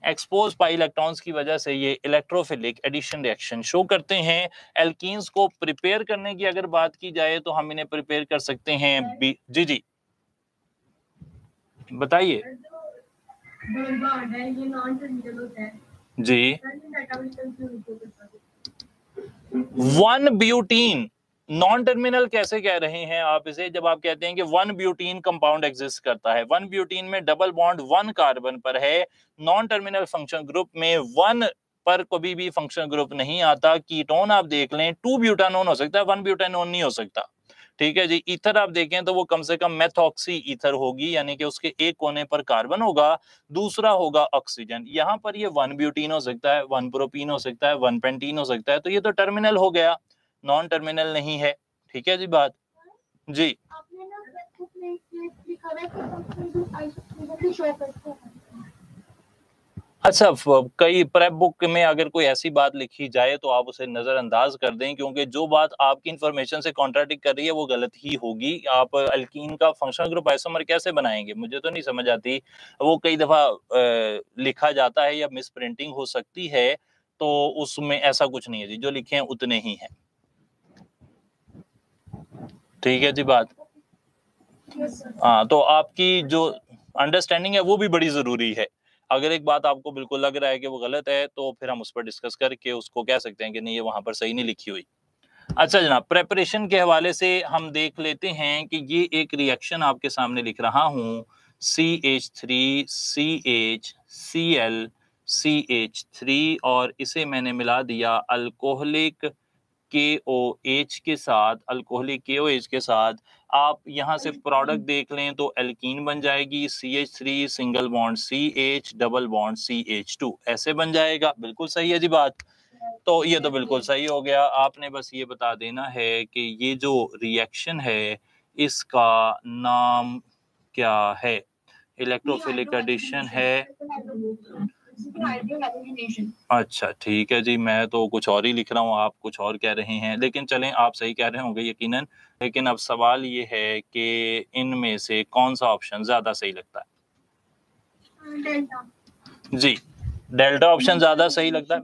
Expose pi electrons की वजह से ये इलेक्ट्रोफिलिक एडिशन रिएक्शन शो करते हैं। एल्कीन्स को प्रिपेयर करने की अगर बात की जाए तो हम इन्हें प्रिपेयर कर सकते हैं जी जी बताइए जी। 1 ब्यूटीन नॉन टर्मिनल कैसे कह रहे हैं आप इसे, जब आप कहते हैं कि 1 ब्यूटीन कंपाउंड एग्जिस्ट करता है। 1 ब्यूटीन में डबल बॉन्ड 1 कार्बन पर है, नॉन टर्मिनल फंक्शन ग्रुप में 1 पर कभी भी फंक्शन ग्रुप नहीं आता। कीटोन आप देख लें 2 ब्यूटानोन हो सकता है, 1 ब्यूटानोन नहीं हो सकता। ठीक है जी। ईथर आप देखें तो वो कम से कम मेथॉक्सी ईथर होगी, यानी कि उसके एक कोने पर कार्बन होगा, दूसरा होगा ऑक्सीजन। यहाँ पर ये 1 ब्यूटीन हो सकता है, 1 प्रोपीन हो सकता है, 1 पेंटीन हो सकता है, तो ये तो टर्मिनल हो गया, नॉन टर्मिनल नहीं है। ठीक है जी बात। जी आपने ना फेसबुक में लिखा है कि आइसोमेरिज्म शो करते हैं। अच्छा, कई प्रेप बुक में अगर कोई ऐसी बात लिखी जाए तो आप उसे नजरअंदाज कर दें, क्योंकि जो बात आपकी इंफॉर्मेशन से कॉन्ट्राडिक्ट कर रही है वो गलत ही होगी। आप अल्कीन का फंक्शनल ग्रुप आइसोमर कैसे बनाएंगे, मुझे तो नहीं समझ आती। वो कई दफा लिखा जाता है या मिस प्रिंटिंग हो सकती है, तो उसमें ऐसा कुछ नहीं है जी, जो लिखे हैं उतने ही हैं। ठीक है जी बात। हाँ, तो आपकी जो अंडरस्टैंडिंग है वो भी बड़ी जरूरी है। अगर एक बात आपको बिल्कुल लग रहा है कि वो गलत है, तो फिर हम उस पर डिस्कस करके उसको कह सकते हैं कि नहीं ये वहां पर सही नहीं लिखी हुई। अच्छा जनाब, प्रेपरेशन के हवाले से हम देख लेते हैं कि ये एक रिएक्शन आपके सामने लिख रहा हूं, CH3 CH Cl CH3, और इसे मैंने मिला दिया अल्कोहलिक KOH के साथ, अल्कोहलिक KOH के साथ। आप यहाँ से प्रोडक्ट देख लें तो एल्कीन बन जाएगी, CH3 single bond CH double bond CH2, ऐसे बन जाएगा। बिल्कुल सही है जी बात। तो ये तो बिल्कुल सही हो गया। आपने बस ये बता देना है कि ये जो रिएक्शन है इसका नाम क्या है। इलेक्ट्रोफिलिक एडिशन है। अच्छा ठीक है जी, मैं तो कुछ और ही लिख रहा हूँ, आप कुछ और कह रहे हैं, लेकिन चलें आप सही कह रहे होंगे यकीनन। लेकिन अब सवाल ये है कि इनमें से कौन सा ऑप्शन ज्यादा सही लगता है? डेल्टा। जी, डेल्टा ऑप्शन ज्यादा सही लगता है।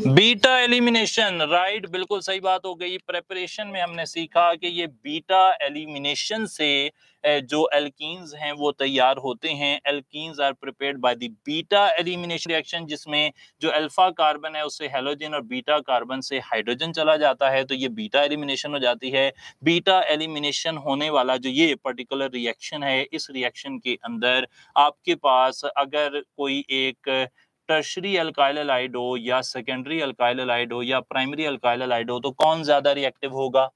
बीटा एलिमिनेशन, राइट, बिल्कुल सही बात हो गई। प्रेपरेशन में हमने सीखा कि ये बीटा एलिमिनेशन से जो एल्कीन्स हैं वो तैयार होते हैं। Alkenes are prepared by the beta elimination reaction, जिसमें जो अल्फा कार्बन है उससे हेलोजन और बीटा कार्बन से हाइड्रोजन चला जाता है, तो ये बीटा एलिमिनेशन हो जाती है। बीटा एलिमिनेशन होने वाला जो ये पर्टिकुलर रिएक्शन है, इस रिएक्शन के अंदर आपके पास अगर कोई एक टर्शरी अल्काइल हैलाइड हो या सेकेंडरी अल्काइल हैलाइड हो या प्राइमरी अल्काइल हैलाइड हो, तो कौन ज्यादा रिएक्टिव होगा?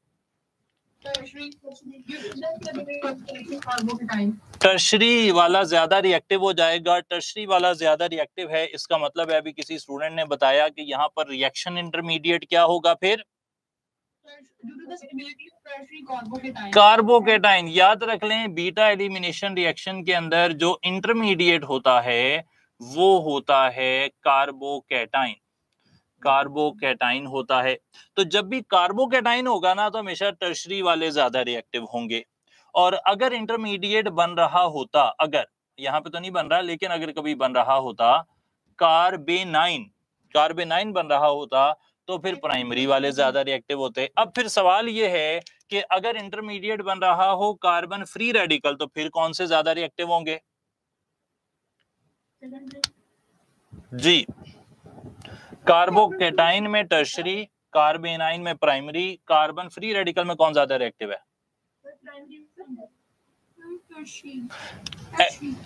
टर्शरी वाला ज्यादा रिएक्टिव हो जाएगा। टर्शरी वाला ज्यादा रिएक्टिव है, इसका मतलब है अभी किसी स्टूडेंट ने बताया कि यहाँ पर रिएक्शन इंटरमीडिएट क्या होगा फिर? कार्बोकेटाइन। याद रख लें, बीटा एलिमिनेशन रिएक्शन के अंदर जो इंटरमीडिएट होता है वो होता है कार्बोकेटाइन। कार्बोकैटाइन होता है। तो जब भी कार्बोकैटाइन होगा ना तो हमेशा टर्शरी वाले ज्यादा रिएक्टिव होंगे। और अगर इंटरमीडिएट बन रहा होता, अगर यहाँ पे तो नहीं बन रहा लेकिन अगर कभी बन रहा होता कार्बेनाइन बन रहा होता तो फिर प्राइमरी वाले ज्यादा रिएक्टिव होते। अब फिर सवाल ये है कि अगर इंटरमीडिएट बन रहा हो कार्बन फ्री रेडिकल तो फिर कौन से ज्यादा रिएक्टिव होंगे जी? कार्बोकैटाइन में टर्शरी, कार्बेनाइन में प्राइमरी, कार्बन फ्री रेडिकल में कौन ज्यादा रिएक्टिव है?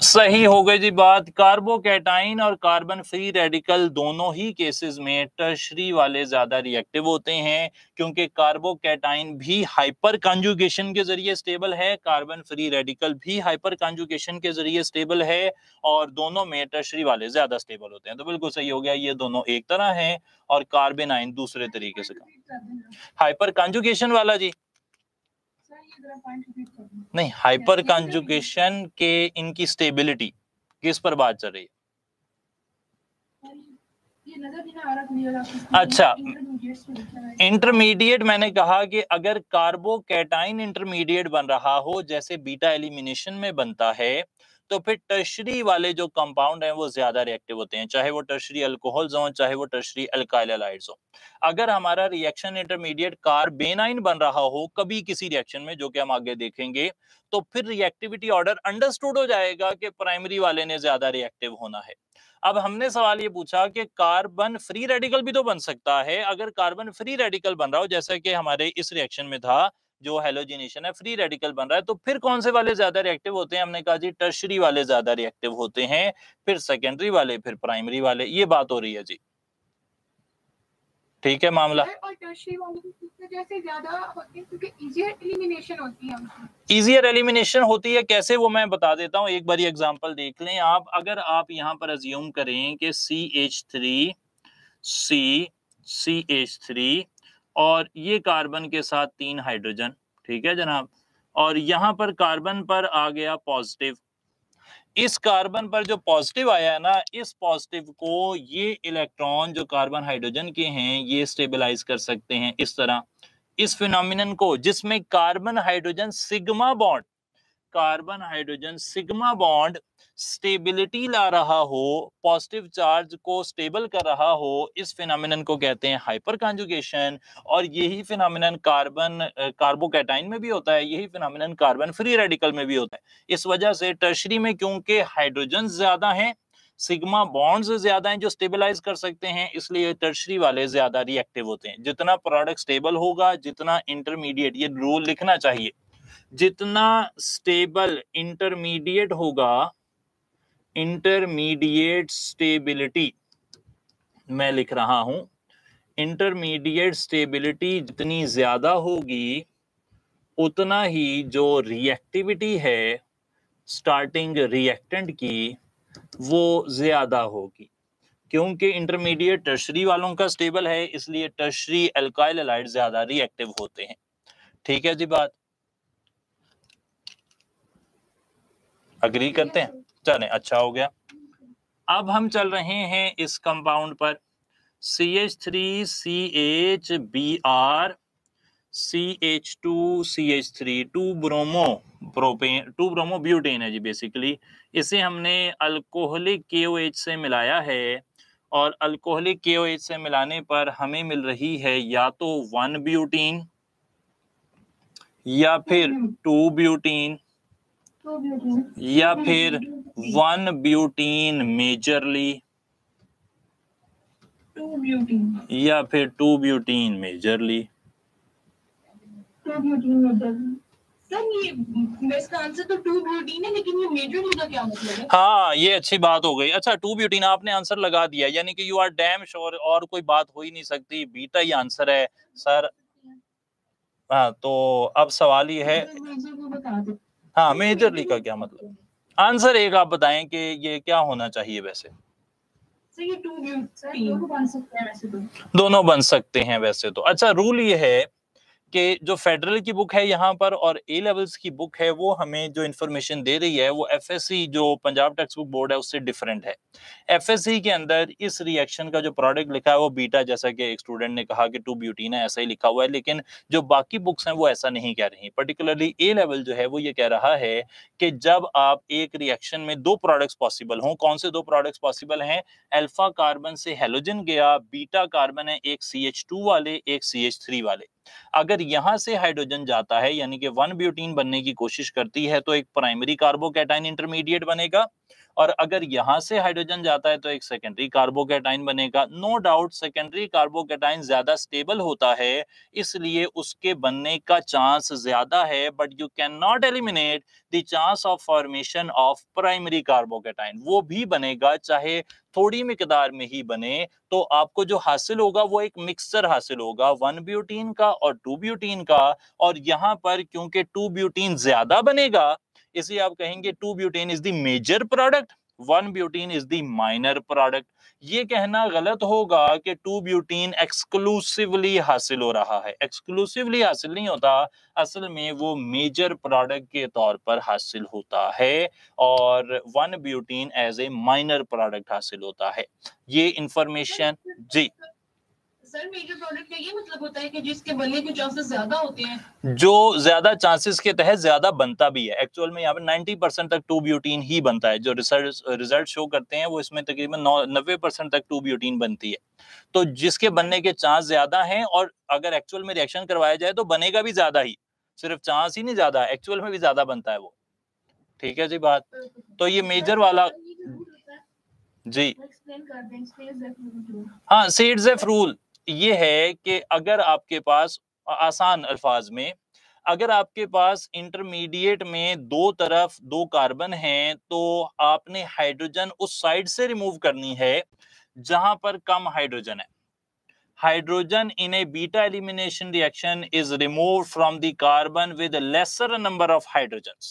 सही हो गई जी बात। कार्बोकैटाइन और कार्बन फ्री रेडिकल दोनों ही केसेस में टर्शरी वाले ज्यादा रिएक्टिव होते हैं, क्योंकि कार्बोकैटाइन भी हाइपर कॉन्जुगेशन के जरिए स्टेबल है, कार्बन फ्री रेडिकल भी हाइपर कॉन्जुगेशन के जरिए स्टेबल है, और दोनों में टर्शरी वाले ज्यादा स्टेबल होते हैं। तो बिल्कुल सही हो गया, ये दोनों एक तरह है और कार्बेनाइन दूसरे तरीके से। हाइपर कॉन्जुगेशन वाला जी नहीं, हाइपर कॉन्जुगेशन के इनकी स्टेबिलिटी किस पर बात चल रही है? अच्छा, इंटरमीडिएट मैंने कहा कि अगर कार्बोकैटाइन इंटरमीडिएट बन रहा हो जैसे बीटा एलिमिनेशन में बनता है तो फिर टर्शरी वाले जो कंपाउंड हैं वो ज्यादा रिएक्टिव होते हैं, चाहे वो टर्शरी अल्कोहल्स हो चाहे वो टर्शरी अल्काइल हैलाइड्स हो। अगर हमारा रिएक्शन इंटरमीडिएट कार्बेनाइन बन रहा हो कभी किसी रिएक्शन में, जो कि हम आगे देखेंगे, तो फिर रिएक्टिविटी ऑर्डर अंडरस्टूड हो जाएगा कि प्राइमरी वाले ने ज्यादा रिएक्टिव होना है। अब हमने सवाल ये पूछा कि कार्बन फ्री रेडिकल भी तो बन सकता है। अगर कार्बन फ्री रेडिकल बन रहा हो जैसा कि हमारे इस रिएक्शन में था, जो हैलोजिनेशन है फ्री रेडिकल बन रहा है, तो फिर कौन से वाले ज्यादा रिएक्टिव होते हैं? हमने कहा जी टर्शरी वाले ज्यादा रिएक्टिव होते हैं, फिर सेकेंडरी वाले, फिर प्राइमरी वाले। ये बात हो रही है जी, ठीक है मामला। और टर्शरी वाले जैसे ज्यादा होते हैं क्योंकि इजियर एलिमिनेशन होती है। इजियर एलिमिनेशन होती है कैसे, वो मैं बता देता हूँ, एक बारी एग्जांपल देख लें आप। अगर आप यहाँ पर अज्यूम करें कि CH3 CH3 और ये कार्बन के साथ 3 हाइड्रोजन, ठीक है जनाब, और यहाँ पर कार्बन पर आ गया पॉजिटिव। इस कार्बन पर जो पॉजिटिव आया है ना, इस पॉजिटिव को ये इलेक्ट्रॉन जो कार्बन हाइड्रोजन के हैं ये स्टेबलाइज कर सकते हैं इस तरह। इस फिनोमिनन को जिसमें carbon hydrogen sigma bond stability ला रहा हो, पॉजिटिव चार्ज को स्टेबल कर रहा हो, इस फिनोमिनन को कहते हैं हाइपर कॉन्जुगेशन। और यही फिनोमिनन कार्बोकैटाइन में भी होता है, यही फिनोमिनन कार्बन फ्री रेडिकल में भी होता है। इस वजह से टर्शरी में क्योंकि हाइड्रोजन ज्यादा हैं, सिग्मा बॉन्ड्स ज्यादा हैं जो स्टेबलाइज कर सकते हैं, इसलिए टर्शरी वाले ज्यादा रिएक्टिव होते हैं। जितना प्रोडक्ट स्टेबल होगा, जितना इंटरमीडिएट, ये रूल लिखना चाहिए, जितना स्टेबल इंटरमीडिएट होगा, इंटरमीडिएट स्टेबिलिटी मैं लिख रहा हूं, इंटरमीडिएट स्टेबिलिटी जितनी ज्यादा होगी उतना ही जो रिएक्टिविटी है स्टार्टिंग रिएक्टेंट की वो ज्यादा होगी। क्योंकि इंटरमीडिएट टर्शरी वालों का स्टेबल है, इसलिए टर्शरी अल्काइल हैलाइड ज्यादा रिएक्टिव होते हैं। ठीक है जी बात, अग्री करते हैं? चलें, अच्छा हो गया। अब हम चल रहे हैं इस कंपाउंड पर, CH3CHBr CH2CH3 2 ब्रोमो ब्यूटेन है जी बेसिकली। इसे हमने अल्कोहलिक KOH से मिलाया है और अल्कोहलिक KOH से मिलाने पर हमें मिल रही है या तो 1 ब्यूटीन या फिर 2 ब्यूटीन या फिर 1 ब्यूटीन मेजरली या फिर 2 ब्यूटीन मेजरली। सर ये इसका आंसर तो 2 ब्यूटीन है, लेकिन ये मेजरली का क्या मतलब है? हाँ, ये अच्छी बात हो गई। अच्छा, 2 ब्यूटीन आपने आंसर लगा दिया, यानी कि यू आर डैम श्योर, और कोई बात हो ही नहीं सकती, बीटा ही आंसर है सर। हाँ, तो अब सवाल ये है, हाँ मेजरली का क्या मतलब? आंसर एक आप बताएं कि ये क्या होना चाहिए वैसे? सर ये 2 ब्यूटीन बन सकते हैं वैसे तो। दोनों बन सकते हैं वैसे तो। अच्छा, रूल ये है कि जो फेडरल की बुक है यहाँ पर और ए लेवल्स की बुक है वो हमें जो इन्फॉर्मेशन दे रही है वो एफएससी जो पंजाब टेक्स्ट बुक बोर्ड है उससे डिफरेंट है। एफएससी के अंदर इस रिएक्शन का जो प्रोडक्ट लिखा है वो बीटा, जैसा कि एक स्टूडेंट ने कहा कि 2 ब्यूटीन है, ऐसा ही लिखा हुआ है, लेकिन जो बाकी बुक्स हैं वो ऐसा नहीं कह रही। पर्टिकुलरली ए लेवल जो है वो ये कह रहा है कि जब आप एक रिएक्शन में दो प्रोडक्ट्स पॉसिबल हों, कौन से दो प्रोडक्ट्स पॉसिबल हैं? अल्फा कार्बन से हेलोजन गया, बीटा कार्बन है, एक CH2 वाले, एक CH3 वाले। अगर यहां से हाइड्रोजन जाता है यानी कि 1 ब्यूटीन बनने की कोशिश करती है तो एक प्राइमरी कार्बोकैटायन इंटरमीडिएट बनेगा, और अगर यहां से हाइड्रोजन जाता है तो एक सेकेंडरी कार्बोकैटायन बनेगा। नो डाउट सेकेंडरी कार्बोकैटायन ज्यादा स्टेबल होता है, इसलिए उसके बनने का चांस ज्यादा है, but you can not eliminate the chance of formation of primary carbocation. वो भी बनेगा, चाहे थोड़ी मिकदार में ही बने। तो आपको जो हासिल होगा वो एक मिक्सचर हासिल होगा, 1 ब्यूटीन का और 2 ब्यूटीन का। और यहाँ पर क्योंकि 2 ब्यूटीन ज्यादा बनेगा, इसलिए आप कहेंगे 2 butane is the major product, 1 butene is the minor product. ये कहना गलत होगा कि 2 ब्यूटीन एक्सक्लूसिवली हासिल हो रहा है, एक्सक्लूसिवली हासिल नहीं होता, असल में वो मेजर प्रोडक्ट के तौर पर हासिल होता है और 1 butene as a minor product हासिल होता है। ये इंफॉर्मेशन जी सर मेजर प्रोडक्ट का ये मतलब होता है कि जिसके बनने के चांसेस ज्यादा होते हैं, जो ज्यादा चांसेस के तहत ज्यादा बनता भी है। एक्चुअल में यहाँ पे 90% तक 2 ब्यूटीन ही बनता है, जो रिजल्ट शो करते हैं वो इसमें तकरीबन 90% तक 2 ब्यूटीन बनती है। तो जिसके बनने के चांस ज्यादा हैं, और अगर एक्चुअल में रिएक्शन करवाया जाए तो बनेगा भी ज्यादा ही, सिर्फ चांस ही नहीं ज्यादा, एक्चुअल में भी ज्यादा बनता है वो। ठीक है जी बात। तो ये मेजर वाला जी हाँ, सेड्स रूल ये है कि अगर आपके पास, आसान अल्फाज में, अगर आपके पास इंटरमीडिएट में दो तरफ दो कार्बन हैं तो आपने हाइड्रोजन उस साइड से रिमूव करनी है जहां पर कम हाइड्रोजन है। Hydrogen in a beta elimination reaction is removed from the carbon with a lesser number of hydrogens.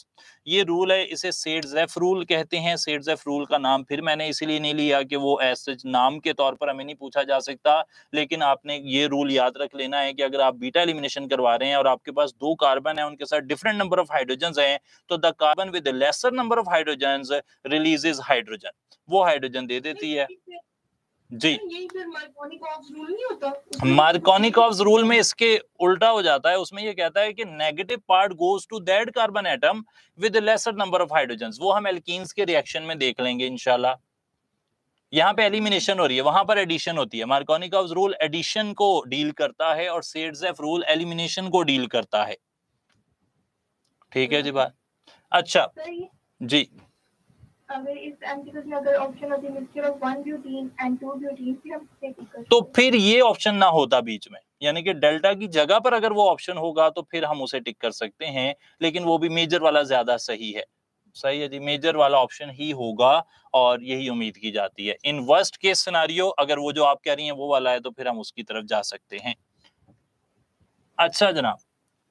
ये रूल है, इसे सेड्स रूल कहते हैं। सेड्स रूल का नाम फिर मैंने इसीलिए नहीं लिया कि वो ऐसे नाम के तौर पर हमें नहीं पूछा जा सकता, लेकिन आपने ये रूल याद रख लेना है कि अगर आप बीटा एलिमिनेशन करवा रहे हैं और आपके पास दो कार्बन है, उनके साथ डिफरेंट नंबर ऑफ हाइड्रोजन हैं, तो the carbon with lesser number of hydrogen releases hydrogen, वो हाइड्रोजन दे देती है जी। यही फिर मार्कोनिकॉव्स रूल नहीं होता? मार्कोनिकॉव्स रूल में इसके उल्टा हो जाता है, उसमें ये कहता है कि negative part goes to that carbon atom with lesser number of hydrogens. वो हम एल्कीन्स के रिएक्शन में देख लेंगे इंशाल्लाह। यहाँ पे एलिमिनेशन हो रही है, वहां पर एडिशन होती है। मार्कोनिकॉव्स रूल एडिशन को डील करता है और सेड्स रूल एलिमिनेशन को डील करता है। ठीक है जी बात। अच्छा जी, अगर इस एमसीक्यू में अगर ऑप्शन होती है mixture of 1 butene and 2 butene, फिर हम किसे टिक करते? तो फिर ये ऑप्शन ना होता बीच में, यानी कि डेल्टा की जगह पर अगर वो ऑप्शन होगा तो फिर हम उसे टिक कर सकते हैं, लेकिन वो भी मेजर वाला ज्यादा सही है। सही है जी, मेजर वाला ऑप्शन ही होगा और यही उम्मीद की जाती है। इन वर्स्ट केस सिनारियो अगर वो जो आप कह रही हैं वो वाला है तो फिर हम उसकी तरफ जा सकते हैं। अच्छा जनाब,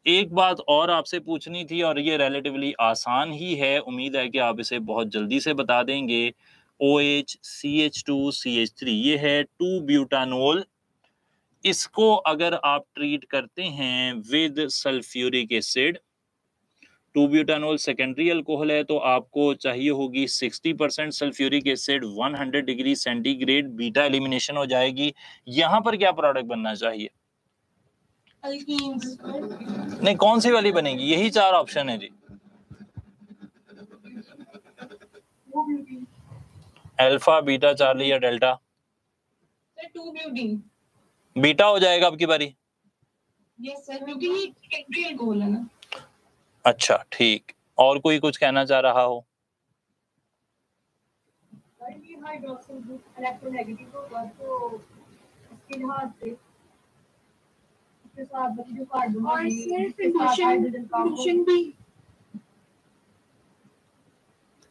एक बात और आपसे पूछनी थी और ये रिलेटिवली आसान ही है, उम्मीद है कि आप इसे बहुत जल्दी से बता देंगे। OH CH2 CH3 ये है 2 ब्यूटानोल। इसको अगर आप ट्रीट करते हैं with sulphuric acid, 2 butanol secondary alcohol है, तो आपको चाहिए होगी 60% sulphuric acid, 100 degree centigrade, beta elimination हो जाएगी। यहां पर क्या प्रोडक्ट बनना चाहिए? अल्कीन्स। नहीं, कौन सी वाली बनेगी? यही चार ऑप्शन है जी। अल्फा, बीटा, चार्ली या डेल्टा? 2 ब्यूटीन। बीटा हो जाएगा अब की बारी। यस सर, क्योंकि ये सेकेंडरी अल्कोहल है ना। अच्छा ठीक, और कोई कुछ कहना चाह रहा हो? ये हाइड्रोक्सिल ग्रुप इलेक्ट्रोनेगेटिव होगा तो इसके लिहाज से इसके साथ जो कार्बन और कंडीशन भी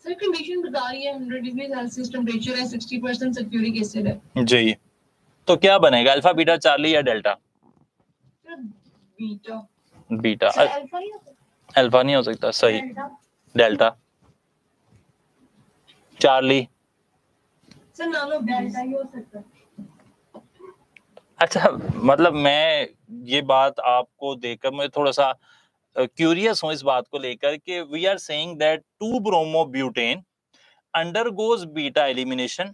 सर, कंडीशन बता रही है 100 डिग्री सेल्सियस टेंपरेचर है, 60% सल्फ्यूरिक एसिड है जी। तो क्या बनेगा, अल्फा, बीटा, चार्ली या डेल्टा? बीटा। बीटा। अल्फा नहीं हो सकता, सही। डेल्टा। चार्ली? सर नानो डेल्टा ही हो सकता है। अच्छा, मतलब मैं ये बात आपको देखकर मैं थोड़ा सा क्यूरियस हूं इस बात को लेकर कि वी आर सेइंग दैट 2-bromoब्यूटेन undergoes beta elimination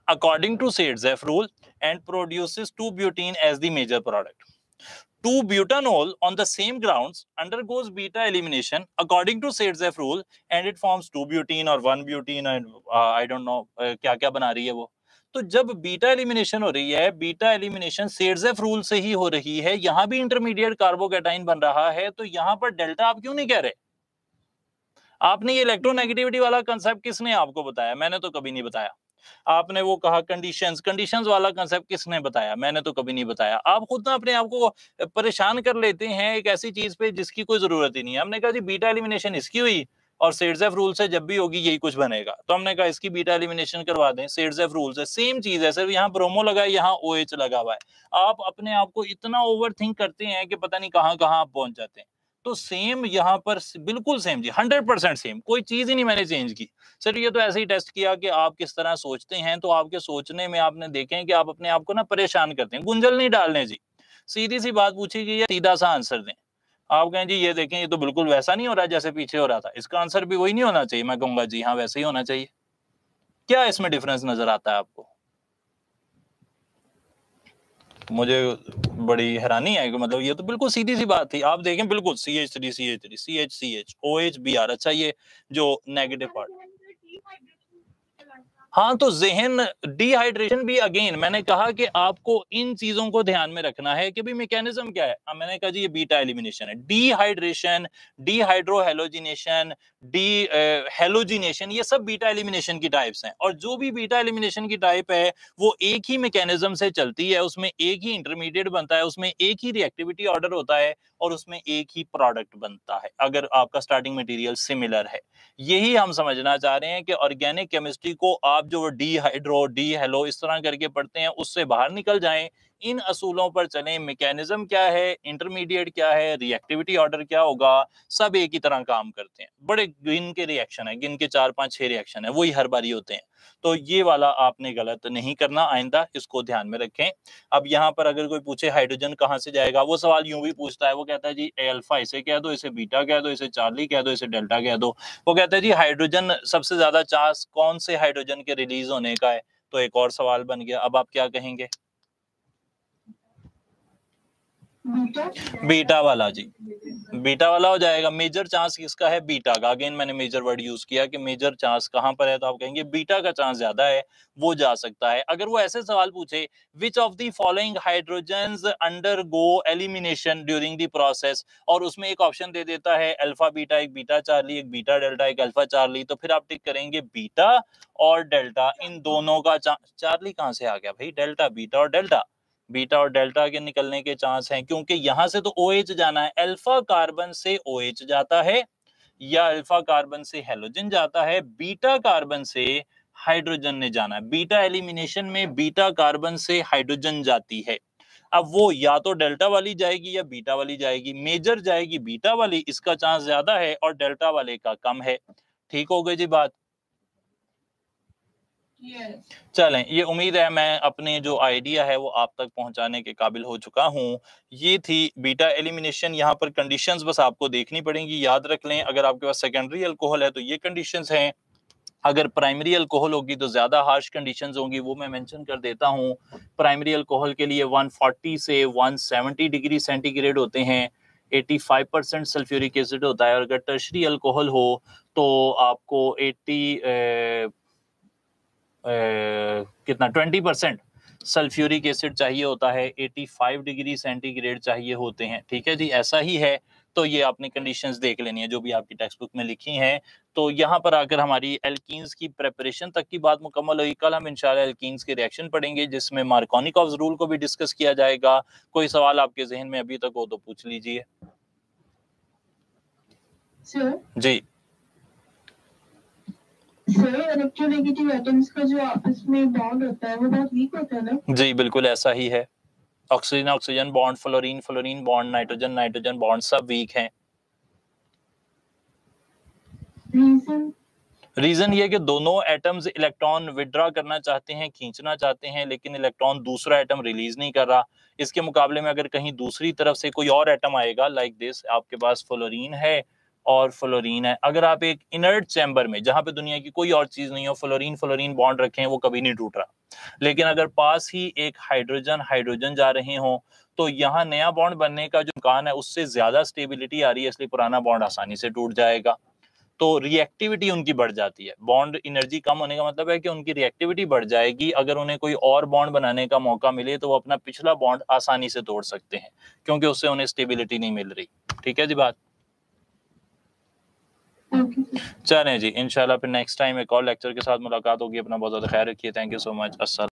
according to Saytzeff rule and produces 2-butene as the major product. 2-butanol on the same grounds undergoes beta elimination according to Saytzeff rule and it forms 2-butene or 1-butene and I don't know क्या क्या बना रही है वो। तो जब बीटा एलिमिनेशन हो रही है, बीटा एलिमिनेशन सेट्जेफ रूल से ही हो रही है, यहां भी इंटरमीडिएट कार्बोकैटाइन बन रहा है, तो यहां पर डेल्टा आप क्यों नहीं कह रहे? आपने ये इलेक्ट्रोनेगेटिविटी वाला कंसेप्ट किसने आपको बताया? मैंने तो कभी नहीं बताया। आपने वो कहा कंडीशंस वाला कंसेप्ट किसने बताया? मैंने तो कभी नहीं बताया। आप खुद ना अपने आप को परेशान कर लेते हैं एक ऐसी चीज पे जिसकी कोई जरूरत ही नहीं है। हमने कहा जी बीटा एलिमिनेशन इसकी हुई और सेट्जेफ रूल से जब भी होगी यही कुछ बनेगा, तो हमने कहा इसकी बीटा एलिमिनेशन करवा दें सेट्जेफ रूल से। सेम चीज है, सिर्फ यहाँ ब्रोमो लगा है, यहाँ OH लगा हुआ है। आप अपने आप को इतना ओवर थिंक करते हैं कि पता नहीं कहाँ कहाँ आप पहुंच जाते हैं। तो सेम यहाँ पर बिल्कुल सेम जी, 100% सेम, कोई चीज ही नहीं मैंने चेंज की। सर ये तो ऐसे ही टेस्ट किया कि आप किस तरह सोचते हैं, तो आपके सोचने में आपने देखें कि आप अपने आप को ना परेशान करते हैं। गुंजल नहीं डालने जी, सीधी सी बात पूछी गई है, सीधा सा आंसर दें। आप कहें जी ये देखें ये तो बिल्कुल वैसा नहीं हो रहा जैसे पीछे हो रहा था, इसका आंसर भी वही नहीं होना चाहिए? मैं कहूंगा जी हाँ वैसे ही होना चाहिए। क्या इसमें डिफरेंस नजर आता है आपको? मुझे बड़ी हैरानी है कि मतलब ये तो बिल्कुल सीधी सी बात थी। आप देखें बिल्कुल CH3 CH3 CH CH OH Br। अच्छा ये जो नेगेटिव पार्ट, हाँ तो जहन डिहाइड्रेशन भी अगेन मैंने कहा कि आपको इन चीजों को ध्यान में रखना है कि भाई मैकेनिज्म क्या है। मैंने कहा जी ये बीटा एलिमिनेशन है, डिहाइड्रेशन, डिहाइड्रोहेलोजिनेशन, डी हेलोजिनेशन, ये सब बीटा एलिमिनेशन की टाइप्स हैं। और जो भी बीटा एलिमिनेशन की टाइप है वो एक ही मैकेनिज्म से चलती है, उसमें एक ही इंटरमीडिएट बनता है, उसमें एक ही रिएक्टिविटी ऑर्डर होता है और उसमें एक ही प्रोडक्ट बनता है अगर आपका स्टार्टिंग मटेरियल सिमिलर है। यही हम समझना चाह रहे हैं कि ऑर्गेनिक केमिस्ट्री को आप जो डिहाइड्रो डी हेलो इस तरह करके पढ़ते हैं उससे बाहर निकल जाएं, इन असूलों पर चलें। मैकेनिज्म क्या है, इंटरमीडिएट क्या है, रिएक्टिविटी ऑर्डर क्या होगा, सब एक ही तरह काम करते हैं। बड़े गिन के रिएक्शन है, गिन के 4 5 6 रिएक्शन है, वही हर बारी होते हैं। तो ये वाला आपने गलत नहीं करना, आइंदा इसको ध्यान में रखें। अब यहाँ पर अगर कोई पूछे हाइड्रोजन कहाँ से जाएगा, वो सवाल यूं भी पूछता है, वो कहता है जी अल्फा इसे कह दो, इसे बीटा कह दो, इसे चार्ली कह दो, इसे डेल्टा कह दो। वो कहता है जी हाइड्रोजन सबसे ज्यादा चांस कौन से हाइड्रोजन के रिलीज होने का है? तो एक और सवाल बन गया। अब आप क्या कहेंगे? बीटा वाला जी, बीटा वाला हो जाएगा। मेजर चांस किसका है? बीटा का। अगेन मैंने मेजर वर्ड यूज किया कि मेजर चांस कहां पर है, तो आप कहेंगे बीटा का चांस ज्यादा है, वो जा सकता है। अगर वो ऐसे सवाल पूछे विच of the following hydrogens undergo elimination during the process, और उसमें एक ऑप्शन दे देता है अल्फा बीटा, एक बीटा चार्ली, एक बीटा डेल्टा, एक अल्फा चार्ली, तो फिर आप टिक करेंगे बीटा और डेल्टा, इन दोनों का चार्ली कहां से आ गया भाई? डेल्टा, बीटा और डेल्टा, बीटा और डेल्टा के निकलने के चांस हैं, क्योंकि यहां से तो OH जाना है, अल्फा कार्बन से OH जाता है या अल्फा कार्बन से हेलोजन जाता है, बीटा कार्बन से हाइड्रोजन ने जाना है। बीटा एलिमिनेशन में बीटा कार्बन से हाइड्रोजन जाती है। अब वो या तो डेल्टा वाली जाएगी या बीटा वाली जाएगी। मेजर जाएगी बीटा वाली, इसका चांस ज्यादा है, और डेल्टा वाले का कम है। ठीक हो गई जी बात? चलें, ये उम्मीद है मैं अपने जो आइडिया है वो आप तक पहुंचाने के काबिल हो चुका हूं। ये थी बीटा एलिमिनेशन। यहाँ पर कंडीशंस बस आपको देखनी पड़ेंगी, याद रख लें। अगर आपके पास सेकेंडरी अल्कोहल है तो ये कंडीशंस हैं, अगर प्राइमरी अल्कोहल होगी तो ज्यादा हार्श कंडीशंस होंगी, वो मैं मेंशन कर देता हूं। प्राइमरी अल्कोहल के लिए 140 से 170 डिग्री सेंटीग्रेड होते हैं, 85% सल्फ्यूरिक एसिड होता है। और अगर टर्शरी अल्कोहल हो तो आपको 20% सल्फ्यूरिक एसिड चाहिए होता है, 85 डिग्री सेंटीग्रेड चाहिए होते हैं। ठीक है जी, ऐसा ही है। तो ये आपने कंडीशंस देख लेनी है जो भी आपकी टेक्स्ट बुक में लिखी हैं। तो यहाँ पर आकर हमारी एल्कीन्स की प्रेपरेशन तक की बात मुकम्मल हुई। कल हम इंशाल्लाह एल्कीन्स के रिएक्शन पढ़ेंगे जिसमें मार्कोनिकॉव्स रूल को भी डिस्कस किया जाएगा। कोई सवाल आपके जहन में अभी तक हो तो पूछ लीजिए। सर जी सर, इलेक्ट्रोनेगेटिव एटम्स का जो आपस में बॉन्ड होता है वो बहुत वीक होता है ना? जी बिल्कुल ऐसा ही है। Oxygen oxygen bond, fluorine fluorine bond, nitrogen nitrogen bond सब वीक हैं। रीजन? रीजन ये कि दोनों एटम्स इलेक्ट्रॉन विड्रॉ करना चाहते हैं, खींचना चाहते हैं, लेकिन इलेक्ट्रॉन दूसरा एटम रिलीज नहीं कर रहा। इसके मुकाबले में अगर कहीं दूसरी तरफ से कोई और एटम आएगा, लाइक दिस, आपके पास फ्लोरीन है और फ्लोरीन है, अगर आप एक इनर्ट चैम्बर में जहां पे दुनिया की कोई और चीज नहीं हो, फ्लोरीन फ्लोरीन बॉन्ड रखें, वो कभी नहीं टूट रहा। लेकिन अगर पास ही एक हाइड्रोजन हाइड्रोजन जा रहे हो तो यहाँ नया बॉन्ड बनने का जो इम्कान है उससे ज्यादा स्टेबिलिटी आ रही है, इसलिए पुराना बॉन्ड आसानी से टूट जाएगा। तो रिएक्टिविटी उनकी बढ़ जाती है। बॉन्ड एनर्जी कम होने का मतलब है कि उनकी रिएक्टिविटी बढ़ जाएगी। अगर उन्हें कोई और बॉन्ड बनाने का मौका मिले तो वो अपना पिछला बॉन्ड आसानी से तोड़ सकते हैं, क्योंकि उससे उन्हें स्टेबिलिटी नहीं मिल रही। ठीक है जी बात। चलें जी, इंशाल्लाह फिर नेक्स्ट टाइम एक और लेक्चर के साथ मुलाकात होगी। अपना बहुत ज़्यादा ख्याल रखिए। Thank you so much. अस्सलाम।